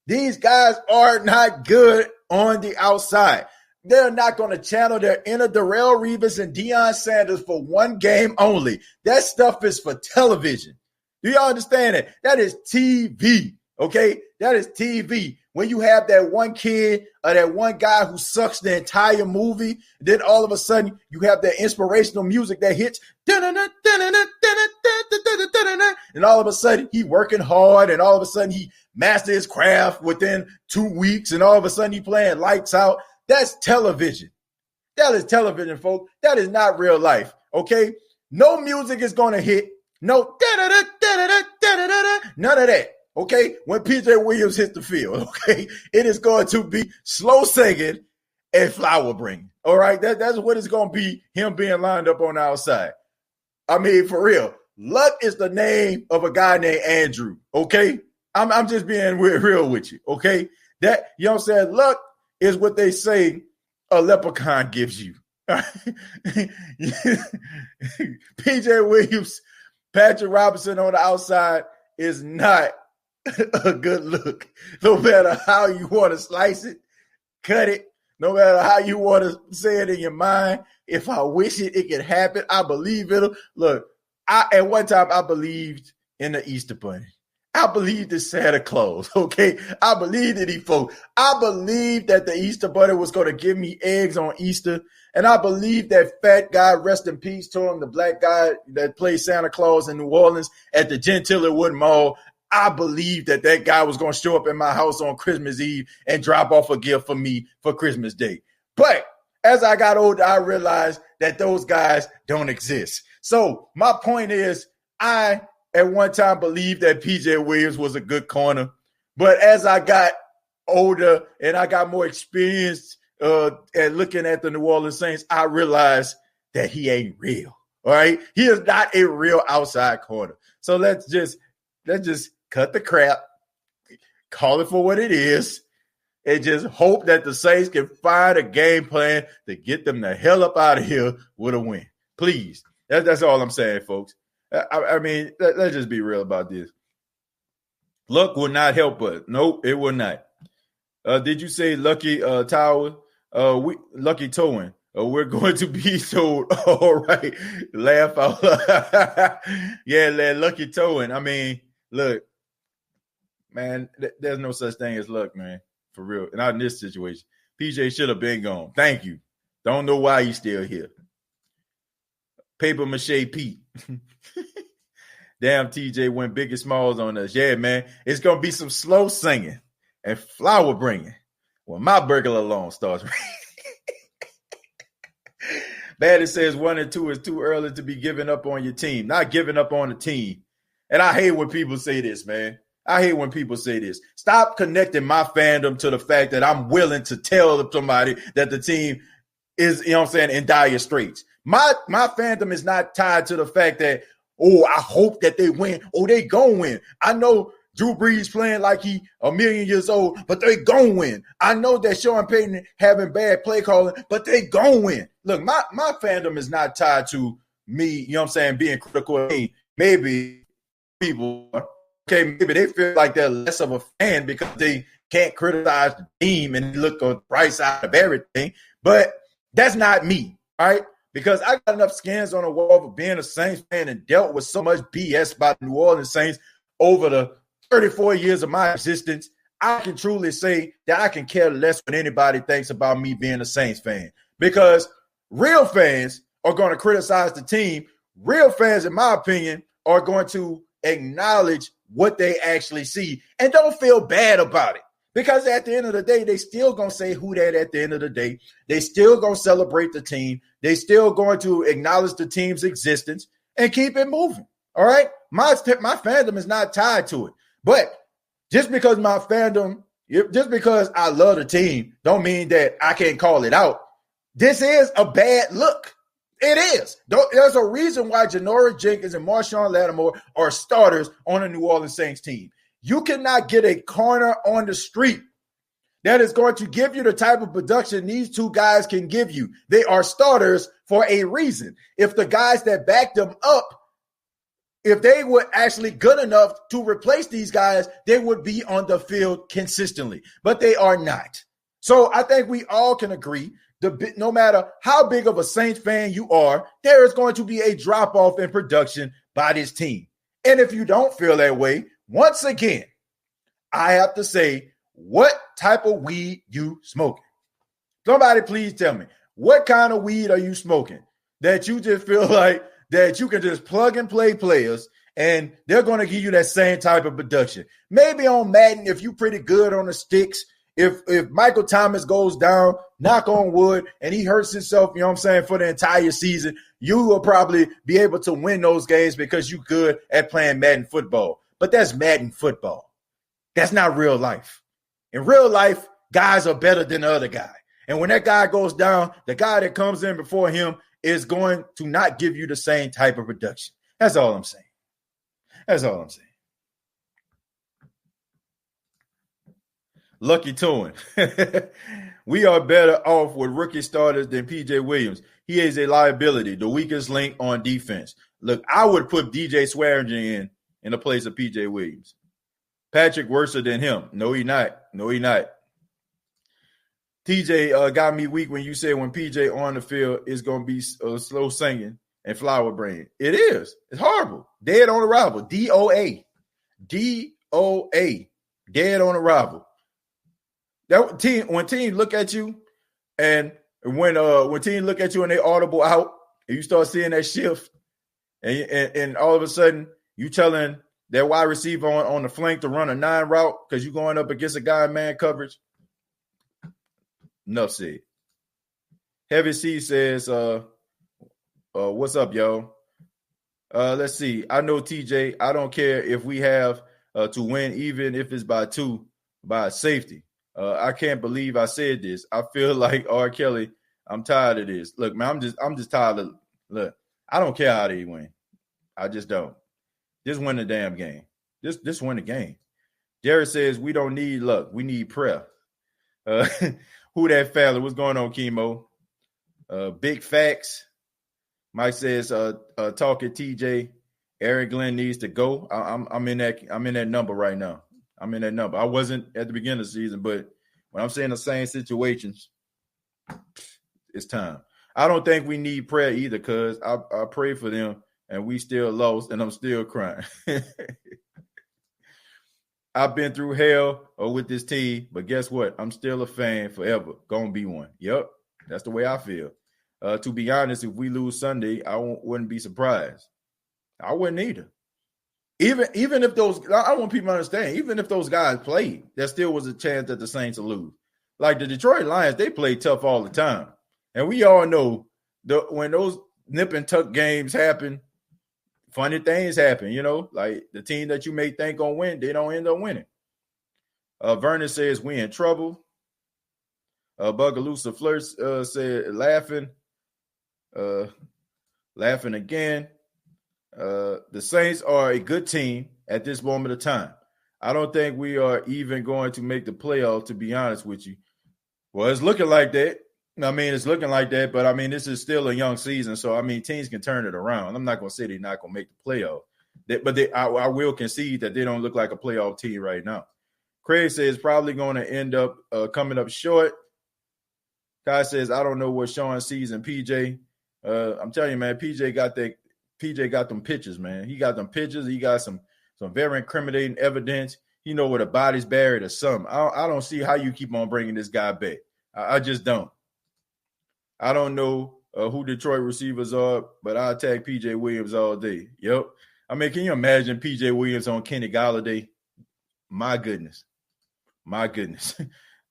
These guys are not good on the outside. They're not going to channel their inner Darrelle Revis and Deion Sanders for one game only. That stuff is for television. Do y'all understand that? That is TV, okay? That is TV. When you have that one kid or that one guy who sucks the entire movie, then all of a sudden you have that inspirational music that hits, and all of a sudden he working hard, and all of a sudden he mastered his craft within 2 weeks, and all of a sudden he playing lights out. That's television. That is television, folks. That is not real life, okay? No music is going to hit. No, none of that, okay? When PJ Williams hits the field, okay? It is going to be slow singing and flower bringing, all right? That's what it's going to be, him being lined up on the outside. I mean, for real, Luck is the name of a guy named Andrew, okay? I'm just being real with you, okay? That, you know what I'm saying? Luck is what they say a leprechaun gives you. PJ Williams, Patrick Robinson on the outside is not a good look. No matter how you want to slice it, cut it, no matter how you want to say it in your mind, if I wish it could happen. I believe it'll. Look, at one time I believed in the Easter Bunny. I believed in Santa Claus, okay? I believed in these folks. I believed that the Easter Bunny was going to give me eggs on Easter. And I believe that fat guy, rest in peace to him, the black guy that played Santa Claus in New Orleans at the Gentilla Wood Mall, I believe that guy was going to show up in my house on Christmas Eve and drop off a gift for me for Christmas Day. But as I got older, I realized that those guys don't exist. So my point is, I at one time believed that PJ Williams was a good corner. But as I got older and I got more experienced at looking at the New Orleans Saints, I realized that he ain't real. All right. He is not a real outside corner. So let's just cut the crap, call it for what it is, and just hope that the Saints can find a game plan to get them the hell up out of here with a win. Please. That's all I'm saying, folks. I mean, let's just be real about this. Luck will not help us. Nope, it will not. Did you say Lucky Tower? Lucky Towing. We're going to be told, all right, laugh out loud. Yeah, Lucky Towing. I mean, look, man, there's no such thing as luck, man, for real. Not in this situation. PJ should have been gone. Thank you. Don't know why he's still here. Paper Mache Pete. Damn, TJ went big and smalls on us. Yeah, man, it's going to be some slow singing and flower bringing when my burglar alarm starts. Baddie says 1 and 2 is too early to be giving up on your team. Not giving up on the team. And I hate when people say this, man. I hate when people say this. Stop connecting my fandom to the fact that I'm willing to tell somebody that the team is, you know what I'm saying, in dire straits. My fandom is not tied to the fact that, oh, I hope that they win. Oh, they gonna win. I know Drew Brees playing like he 1,000,000 years old, but they gonna win. I know that Sean Payton having bad play calling, but they gonna win. Look, my fandom is not tied to me, you know what I'm saying, being critical of me. Maybe people, okay, maybe they feel like they're less of a fan because they can't criticize the team and look on the bright side of everything. But that's not me, all right? because I got enough skins on the wall for being a Saints fan and dealt with so much BS by the New Orleans Saints over the 34 years of my existence. I can truly say that I can care less what anybody thinks about me being a Saints fan, because real fans are going to criticize the team. Real fans, in my opinion, are going to acknowledge what they actually see and don't feel bad about it. Because at the end of the day, they still going to say who that at the end of the day. They still going to celebrate the team. They still going to acknowledge the team's existence and keep it moving. All right? My fandom is not tied to it. But just because my fandom, just because I love the team, don't mean that I can't call it out. This is a bad look. It is. There's a reason why Janoris Jenkins and Marshawn Lattimore are starters on the New Orleans Saints team. You cannot get a corner on the street that is going to give you the type of production these two guys can give you. They are starters for a reason. If the guys that back them up, if they were actually good enough to replace these guys, they would be on the field consistently, but they are not. So I think we all can agree that no matter how big of a Saints fan you are, there is going to be a drop-off in production by this team. And if you don't feel that way, once again, I have to say, what type of weed you smoking? Somebody please tell me, what kind of weed are you smoking that you just feel like that you can just plug and play players and they're going to give you that same type of production? Maybe on Madden, if you're pretty good on the sticks, if Michael Thomas goes down, knock on wood, and he hurts himself, you know what I'm saying, for the entire season, you will probably be able to win those games because you're good at playing Madden football. But that's Madden football. That's not real life. In real life, guys are better than the other guy. And when that guy goes down, the guy that comes in before him is going to not give you the same type of production. That's all I'm saying. That's all I'm saying. Lucky Toon. We are better off with rookie starters than PJ Williams. He is a liability, the weakest link on defense. Look, I would put DJ Swearinger in the place of PJ Williams. Patrick worse than him. No, he not. No, he not. TJ got me weak when you said when PJ on the field is going to be slow singing and flower brain. It is. It's horrible. Dead on arrival. DOA. DOA. Dead on arrival. That team, when teams look at you and when teams look at you and they audible out and you start seeing that shift and all of a sudden you telling that wide receiver on the flank to run a 9 route because you're going up against a guy in man coverage. Enough said. Heavy C says, what's up, yo? Let's see. I know TJ. I don't care if we have to win, even if it's by 2, by safety. I can't believe I said this. I feel like R. Kelly. I'm tired of this. Look, man, I'm just tired of. Look, I don't care how they win. I just don't. Just win the damn game. Just win the game. Derek says we don't need luck. We need prayer. Who that fella? What's going on, Chemo? Big facts. Mike says, talking TJ. Eric Glenn needs to go. I'm in that number right now. I'm in that number. I wasn't at the beginning of the season, but when I'm saying the same situations, it's time. I don't think we need prayer either, because I pray for them and we still lost and I'm still crying. I've been through hell with this team, but guess what? I'm still a fan forever. Gonna be one. Yep, that's the way I feel. To be honest, if we lose Sunday, I wouldn't be surprised. I wouldn't either. Even if those, I want people to understand, even if those guys played, there still was a chance that the Saints will lose. Like the Detroit Lions, they play tough all the time. And we all know when those nip and tuck games happen, funny things happen, you know, like the team that you may think gonna win, they don't end up winning. Vernon says we in trouble. Bugaloosa Flirt said laughing again. The Saints are a good team at this moment of time. I don't think we are even going to make the playoffs, to be honest with you. Well, it's looking like that. It's looking like that, but this is still a young season, so teams can turn it around. I'm not going to say they're not going to make the playoff, I will concede that they don't look like a playoff team right now. Craig says probably going to end up coming up short. Kai says I don't know what Sean sees in PJ. I'm telling you, man, PJ got them pictures, man. He got them pictures. He got some very incriminating evidence. He know where the body's buried or something. I don't see how you keep on bringing this guy back. I just don't. I don't know who Detroit receivers are, but I'll tag PJ Williams all day. Yep. I mean, can you imagine PJ Williams on Kenny Golladay? My goodness.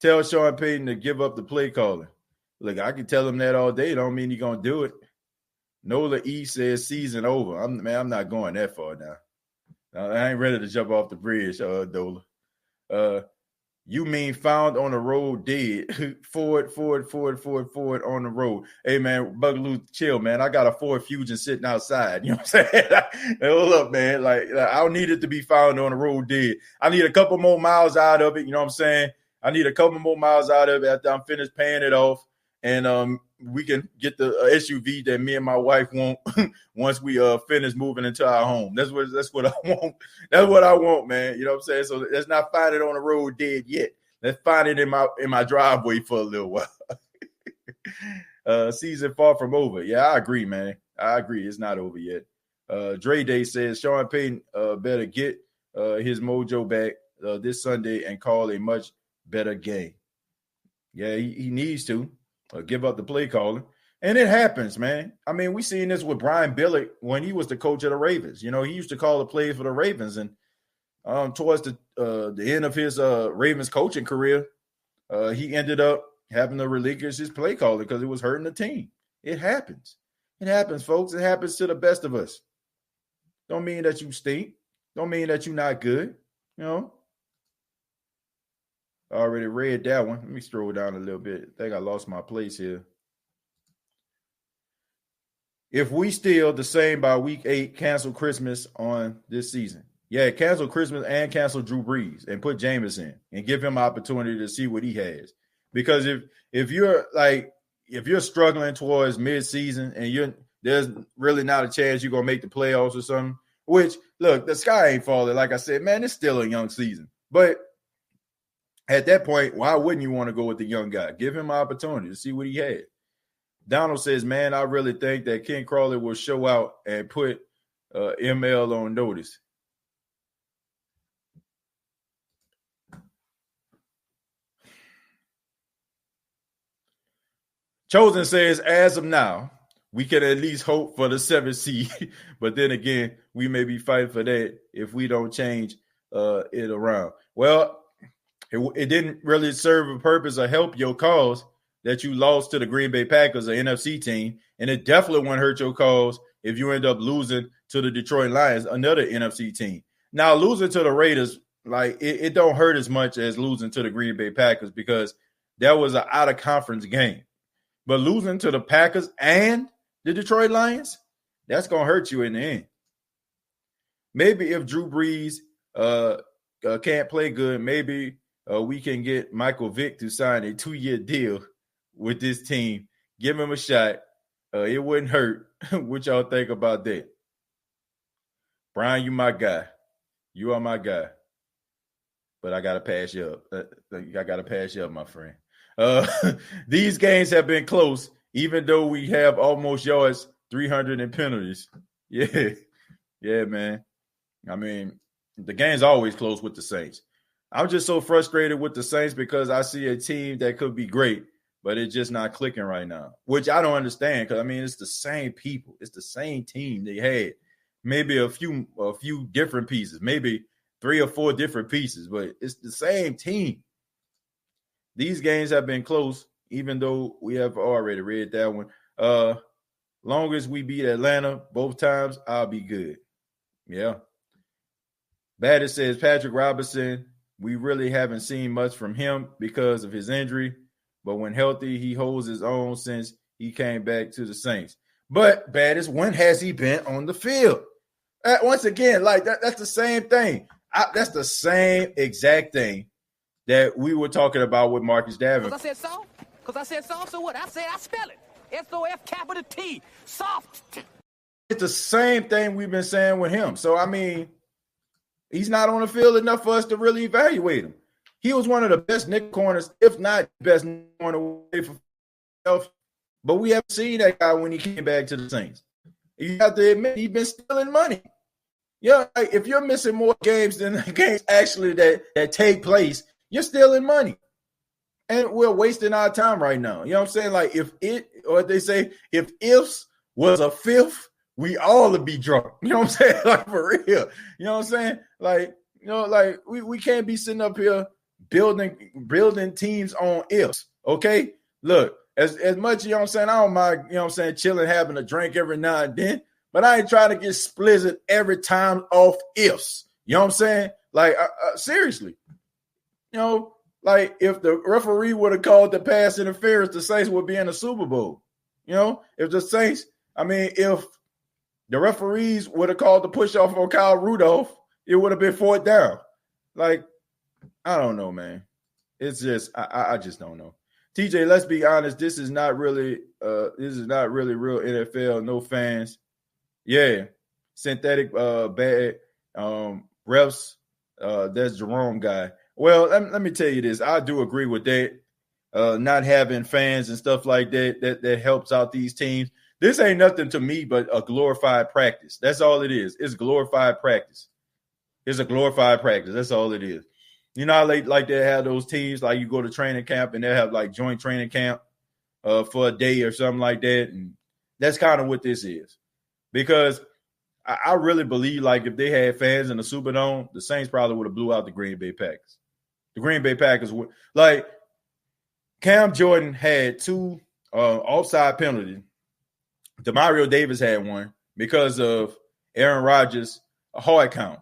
Tell Sean Payton to give up the play calling. Look, I can tell him that all day. Don't mean he's going to do it. Nola E says season over. I'm not going that far now. I ain't ready to jump off the bridge, Dola. You mean found on the road dead. Forward on the road. Hey, man, Bugaloo, chill, man. I got a Ford Fusion sitting outside. You know what I'm saying? Hold up, man. Like, I don't need it to be found on the road dead. I need a couple more miles out of it. You know what I'm saying? I need a couple more miles out of it after I'm finished paying it off. And we can get the SUV that me and my wife want once we finish moving into our home. That's what I want. That's what I want, man. You know what I'm saying? So let's not find it on the road dead yet. Let's find it in my driveway for a little while. Season far from over. Yeah, I agree, man. I agree. It's not over yet. Dre Day says Sean Payton better get his mojo back this Sunday and call a much better game. Yeah, he needs to. Give up the play calling. And it happens, man. I mean, we seen this with Brian Billick when he was the coach of the Ravens. You know, he used to call the plays for the Ravens. And towards the end of his Ravens coaching career, he ended up having to relinquish his play calling because it was hurting the team. It happens. It happens, folks. It happens to the best of us. Don't mean that you stink. Don't mean that you're not good. You know? I already read that one. Let me scroll down a little bit. I think I lost my place here. If we still the same by week 8, cancel Christmas on this season. Yeah, cancel Christmas and cancel Drew Brees and put Jameis in and give him an opportunity to see what he has. Because if you're struggling towards mid-season and there's really not a chance you're gonna make the playoffs or something, which look, the sky ain't falling. Like I said, man, it's still a young season. But at that point, why wouldn't you want to go with the young guy? Give him an opportunity to see what he had. Donald says, man, I really think that Ken Crawley will show out and put ML on notice. Chosen says, as of now, we can at least hope for the 7th seed. But then again, we may be fighting for that if we don't change it around. Well, it didn't really serve a purpose or help your cause that you lost to the Green Bay Packers, an NFC team, and it definitely won't hurt your cause if you end up losing to the Detroit Lions, another NFC team. Now, losing to the Raiders, like it don't hurt as much as losing to the Green Bay Packers because that was an out-of-conference game. But losing to the Packers and the Detroit Lions, that's going to hurt you in the end. Maybe if Drew Brees can't play good, maybe we can get Michael Vick to sign a 2-year deal with this team. Give him a shot. It wouldn't hurt. What y'all think about that? Brian, you my guy. You are my guy. But I got to pass you up. I got to pass you up, my friend. These games have been close, even though we have almost yards, 300 in penalties. Yeah, man. I mean, the game's always close with the Saints. I'm just so frustrated with the Saints because I see a team that could be great, but it's just not clicking right now, which I don't understand because, I mean, it's the same people. It's the same team they had. Maybe a few different pieces, maybe 3 or 4 different pieces, but it's the same team. These games have been close, even though we have already read that one. Long as we beat Atlanta both times, I'll be good. Yeah. Baddest says Patrick Robinson, we really haven't seen much from him because of his injury, but when healthy, he holds his own since he came back to the Saints. But Baddest, when has he been on the field? Once again, like that's the same thing. That's the same exact thing that we were talking about with Marcus Davenport. Because I said soft, so what? I said I spell it. S-O-F-T. Soft. It's the same thing we've been saying with him. So, I mean, he's not on the field enough for us to really evaluate him. He was one of the best nickel corners, if not best corner away from himself But we haven't seen that guy when he came back to the Saints. You have to admit he's been stealing money. Yeah, like if you're missing more games than the games actually that take place, you're stealing money. And we're wasting our time right now. You know what I'm saying? Like if they say, if ifs was a fifth, we all would be drunk. You know what I'm saying? Like for real. You know what I'm saying? Like, you know, like we can't be sitting up here building teams on ifs. Okay? Look, as much, you know what I'm saying, I don't mind, you know what I'm saying, chilling, having a drink every now and then, but I ain't trying to get splizzed every time off ifs. You know what I'm saying? Like, seriously. You know, like if the referee would have called the pass interference, the Saints would be in the Super Bowl. You know, if the Saints, if the referees would have called the push off on Kyle Rudolph, it would have been 4th down. Like, I don't know, man. It's just, I just don't know. TJ, let's be honest. This is not really real NFL. No fans. Yeah, synthetic bad refs. That's Jerome guy. Well, let me tell you this. I do agree with that. Not having fans and stuff like that helps out these teams. This ain't nothing to me but a glorified practice. That's all it is. It's glorified practice. It's a glorified practice. That's all it is. You know how like they have those teams, like you go to training camp and they have like joint training camp for a day or something like that. And that's kind of what this is. Because I really believe like if they had fans in the Superdome, the Saints probably would have blew out the Green Bay Packers. The Green Bay Packers would, like, Cam Jordan had 2 offside penalties. Demario Davis had one because of Aaron Rodgers' hard count.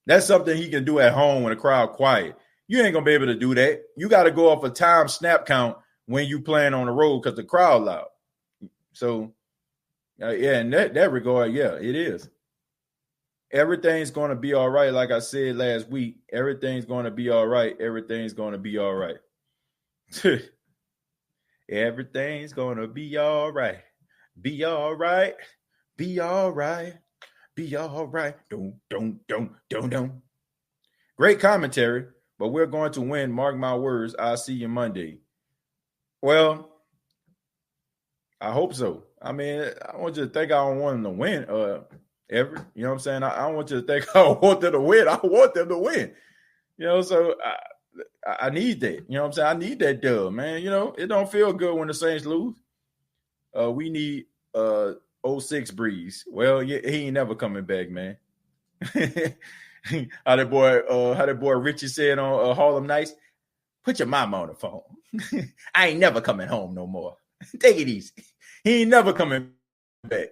That's something he can do at home when the crowd quiet. You ain't going to be able to do that. You got to go off a time snap count when you playing on the road because the crowd loud. So, in that regard, yeah, it is. Everything's going to be all right. Like I said last week, everything's going to be all right. Everything's going to be all right. Everything's going to be all right. Be all right. Be all right. Be all right. Don't. Great commentary, but we're going to win. Mark my words. I'll see you Monday. Well, I hope so. I want you to think I don't want them to win ever. You know what I'm saying? I don't want you to think I want them to win. I want them to win. You know, so I need that. You know what I'm saying? I need that dub, man. You know, it don't feel good when the Saints lose. We need 06 Breeze. Well, yeah, he ain't never coming back, man. How that boy Richie said on Harlem Nights, put your mama on the phone. I ain't never coming home no more. Take it easy. He ain't never coming back.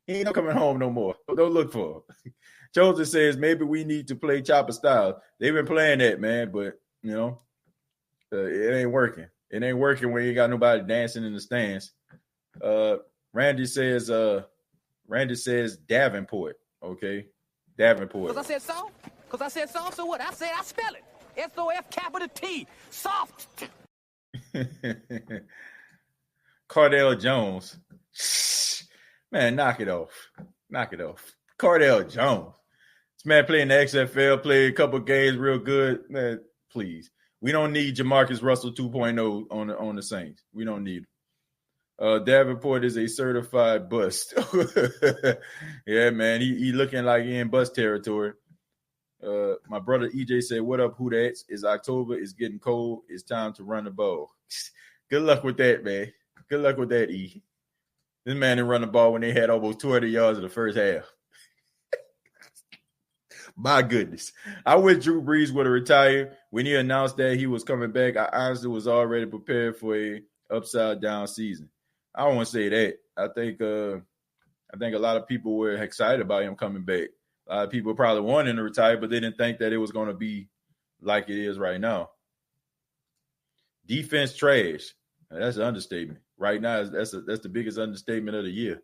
He ain't never coming home no more. Don't look for him. Joseph says maybe we need to play Chopper Style. They've been playing that, man, but you know, it ain't working. It ain't working when you ain't got nobody dancing in the stands. Randy says Davenport. Okay, Davenport. Because I said soft, so what? I said I spell it. S-O-F capital T. Soft. Cardell Jones. Man, knock it off. Knock it off. Cardell Jones. This man playing the XFL, played a couple games real good. Man, please. We don't need Jamarcus Russell 2.0 on the Saints. We don't need him. Davenport is a certified bust. Yeah, man. He looking like he in bust territory. My brother EJ said, what up, who that's? It's October. It's getting cold. It's time to run the ball. Good luck with that, man. Good luck with that, E. This man didn't run the ball when they had almost 200 yards in the first half. My goodness. I wish Drew Brees would have retired. When he announced that he was coming back, I honestly was already prepared for a upside-down season. I don't want to say that. I think a lot of people were excited about him coming back. A lot of people probably wanted him to retire, but they didn't think that it was going to be like it is right now. Defense trash. That's an understatement. Right now, that's the biggest understatement of the year.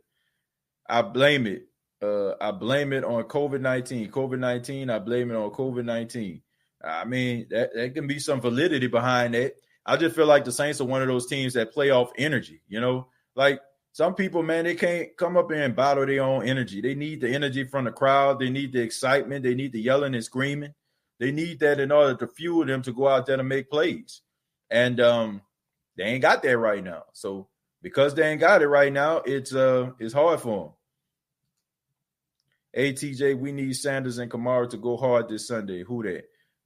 I blame it. I blame it on COVID-19. COVID-19, I blame it on COVID-19. I mean, that can be some validity behind that. I just feel like the Saints are one of those teams that play off energy, you know? Like some people, man, they can't come up here and bottle their own energy. They need the energy from the crowd. They need the excitement. They need the yelling and screaming. They need that in order to fuel them to go out there and make plays. And they ain't got that right now. So because they ain't got it right now, it's hard for them. ATJ, we need Sanders and Kamara to go hard this Sunday. Who that?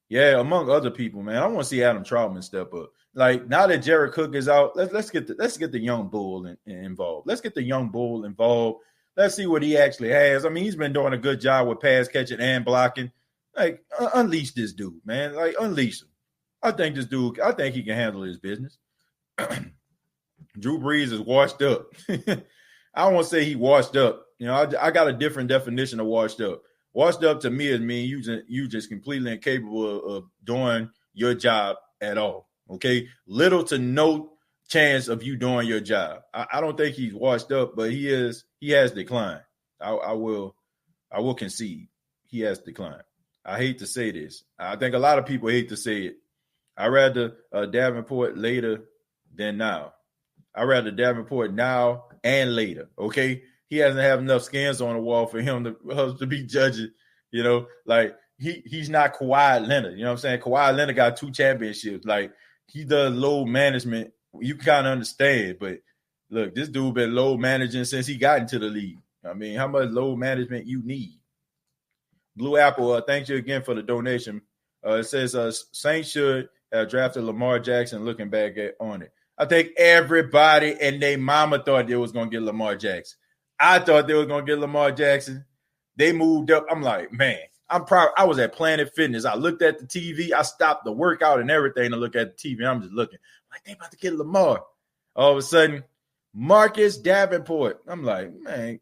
Yeah, among other people, man. I want to see Adam Trautman step up. Like, now that Jared Cook is out, let's get the young bull involved. Let's get the young bull involved. Let's see what he actually has. I mean, he's been doing a good job with pass catching and blocking. Like, unleash this dude, man. Like, unleash him. I think he can handle his business. Drew Brees is washed up. I don't want to say he washed up. You know, I got a different definition of washed up. Washed up to me is mean you just completely incapable of doing your job at all. Okay, little to no chance of you doing your job. I don't think he's washed up, but he has declined. I will concede he has declined. I hate to say this. I think a lot of people hate to say it. I rather Davenport later than now. I rather Davenport now and later. Okay, he hasn't have enough skins on the wall for him to be judging. You know, like he's not Kawhi Leonard. You know what I'm saying? Kawhi Leonard got 2 championships. Like, he does load management. You kind of understand, but look, this dude been load managing since he got into the league. I mean, how much load management you need? Blue Apple, thank you again for the donation. It says Saints should have drafted Lamar Jackson. Looking back on it, I think everybody and their mama thought they was gonna get Lamar Jackson. I thought they was gonna get Lamar Jackson. They moved up. I'm like, man, I'm proud. I was at Planet Fitness. I looked at the TV. I stopped the workout and everything to look at the TV. I'm just looking. I'm like, they about to get Lamar. All of a sudden, Marcus Davenport. I'm like, man,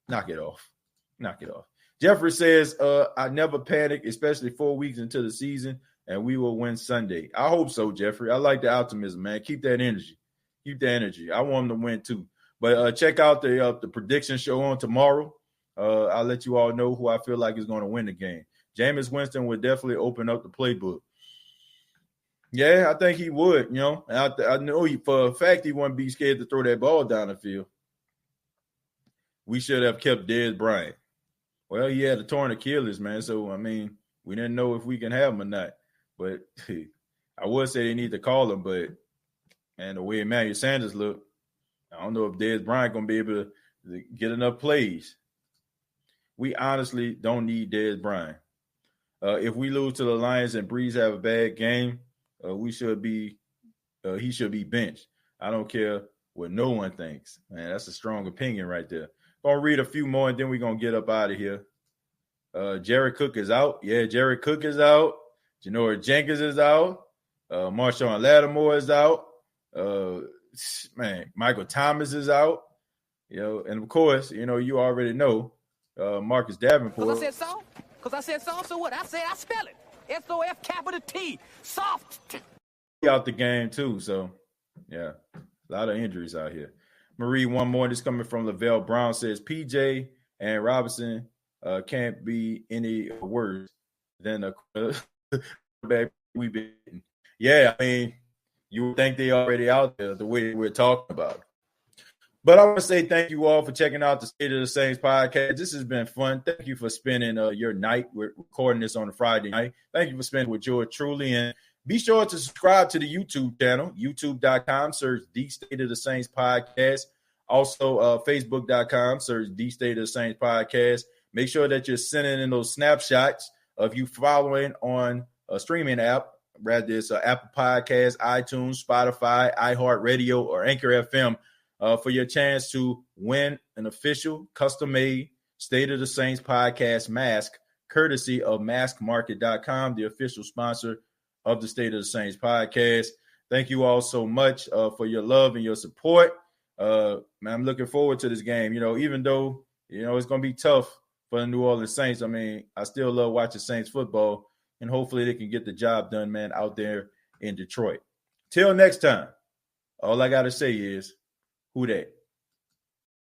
knock it off. Knock it off. Jeffrey says, I never panic, especially 4 weeks into the season, and we will win Sunday. I hope so, Jeffrey. I like the optimism, man. Keep that energy. Keep the energy. I want them to win too. But check out the prediction show on tomorrow. I'll let you all know who I feel like is going to win the game. Jameis Winston would definitely open up the playbook. Yeah, I think he would, you know. And I know for a fact he wouldn't be scared to throw that ball down the field. We should have kept Dez Bryant. Well, he had a torn Achilles, man. So, I mean, we didn't know if we can have him or not. But I would say they need to call him. But, man, the way Emmanuel Sanders looked, I don't know if Dez Bryant going to be able to get enough plays. We honestly don't need Dez Bryant. If we lose to the Lions and Breeze have a bad game, he should be benched. I don't care what no one thinks. Man, that's a strong opinion right there. Gonna read a few more and then we're gonna get up out of here. Jared Cook is out. Yeah, Jared Cook is out. Janoris Jenkins is out. Marshawn Lattimore is out. Michael Thomas is out. You know, and of course, you know, you already know Marcus Davenport. Because I said soft, so what? I said I spell it. SOF soft. Out the game too, so yeah, a lot of injuries out here. Marie, one more. This coming from Lavelle Brown says PJ and Robinson can't be any worse than a quarterback we've been. Yeah, I mean, you would think they already out there the way we're talking about. But I want to say thank you all for checking out the State of the Saints podcast. This has been fun. Thank you for spending your night. We're recording this on a Friday night. Thank you for spending with yours truly. And be sure to subscribe to the YouTube channel, youtube.com, search The State of the Saints Podcast. Also, facebook.com, search The State of the Saints Podcast. Make sure that you're sending in those snapshots of you following on a streaming app, rather it's Apple Podcasts, iTunes, Spotify, iHeartRadio, or Anchor FM, for your chance to win an official, custom-made State of the Saints Podcast mask, courtesy of maskmarket.com, the official sponsor of the State of the Saints Podcast. Thank you all so much for your love and your support. Man, I'm looking forward to this game. You know, even though, you know, it's going to be tough for the New Orleans Saints, I mean, I still love watching Saints football, and hopefully they can get the job done, man, out there in Detroit. Till next time, all I got to say is, who dat?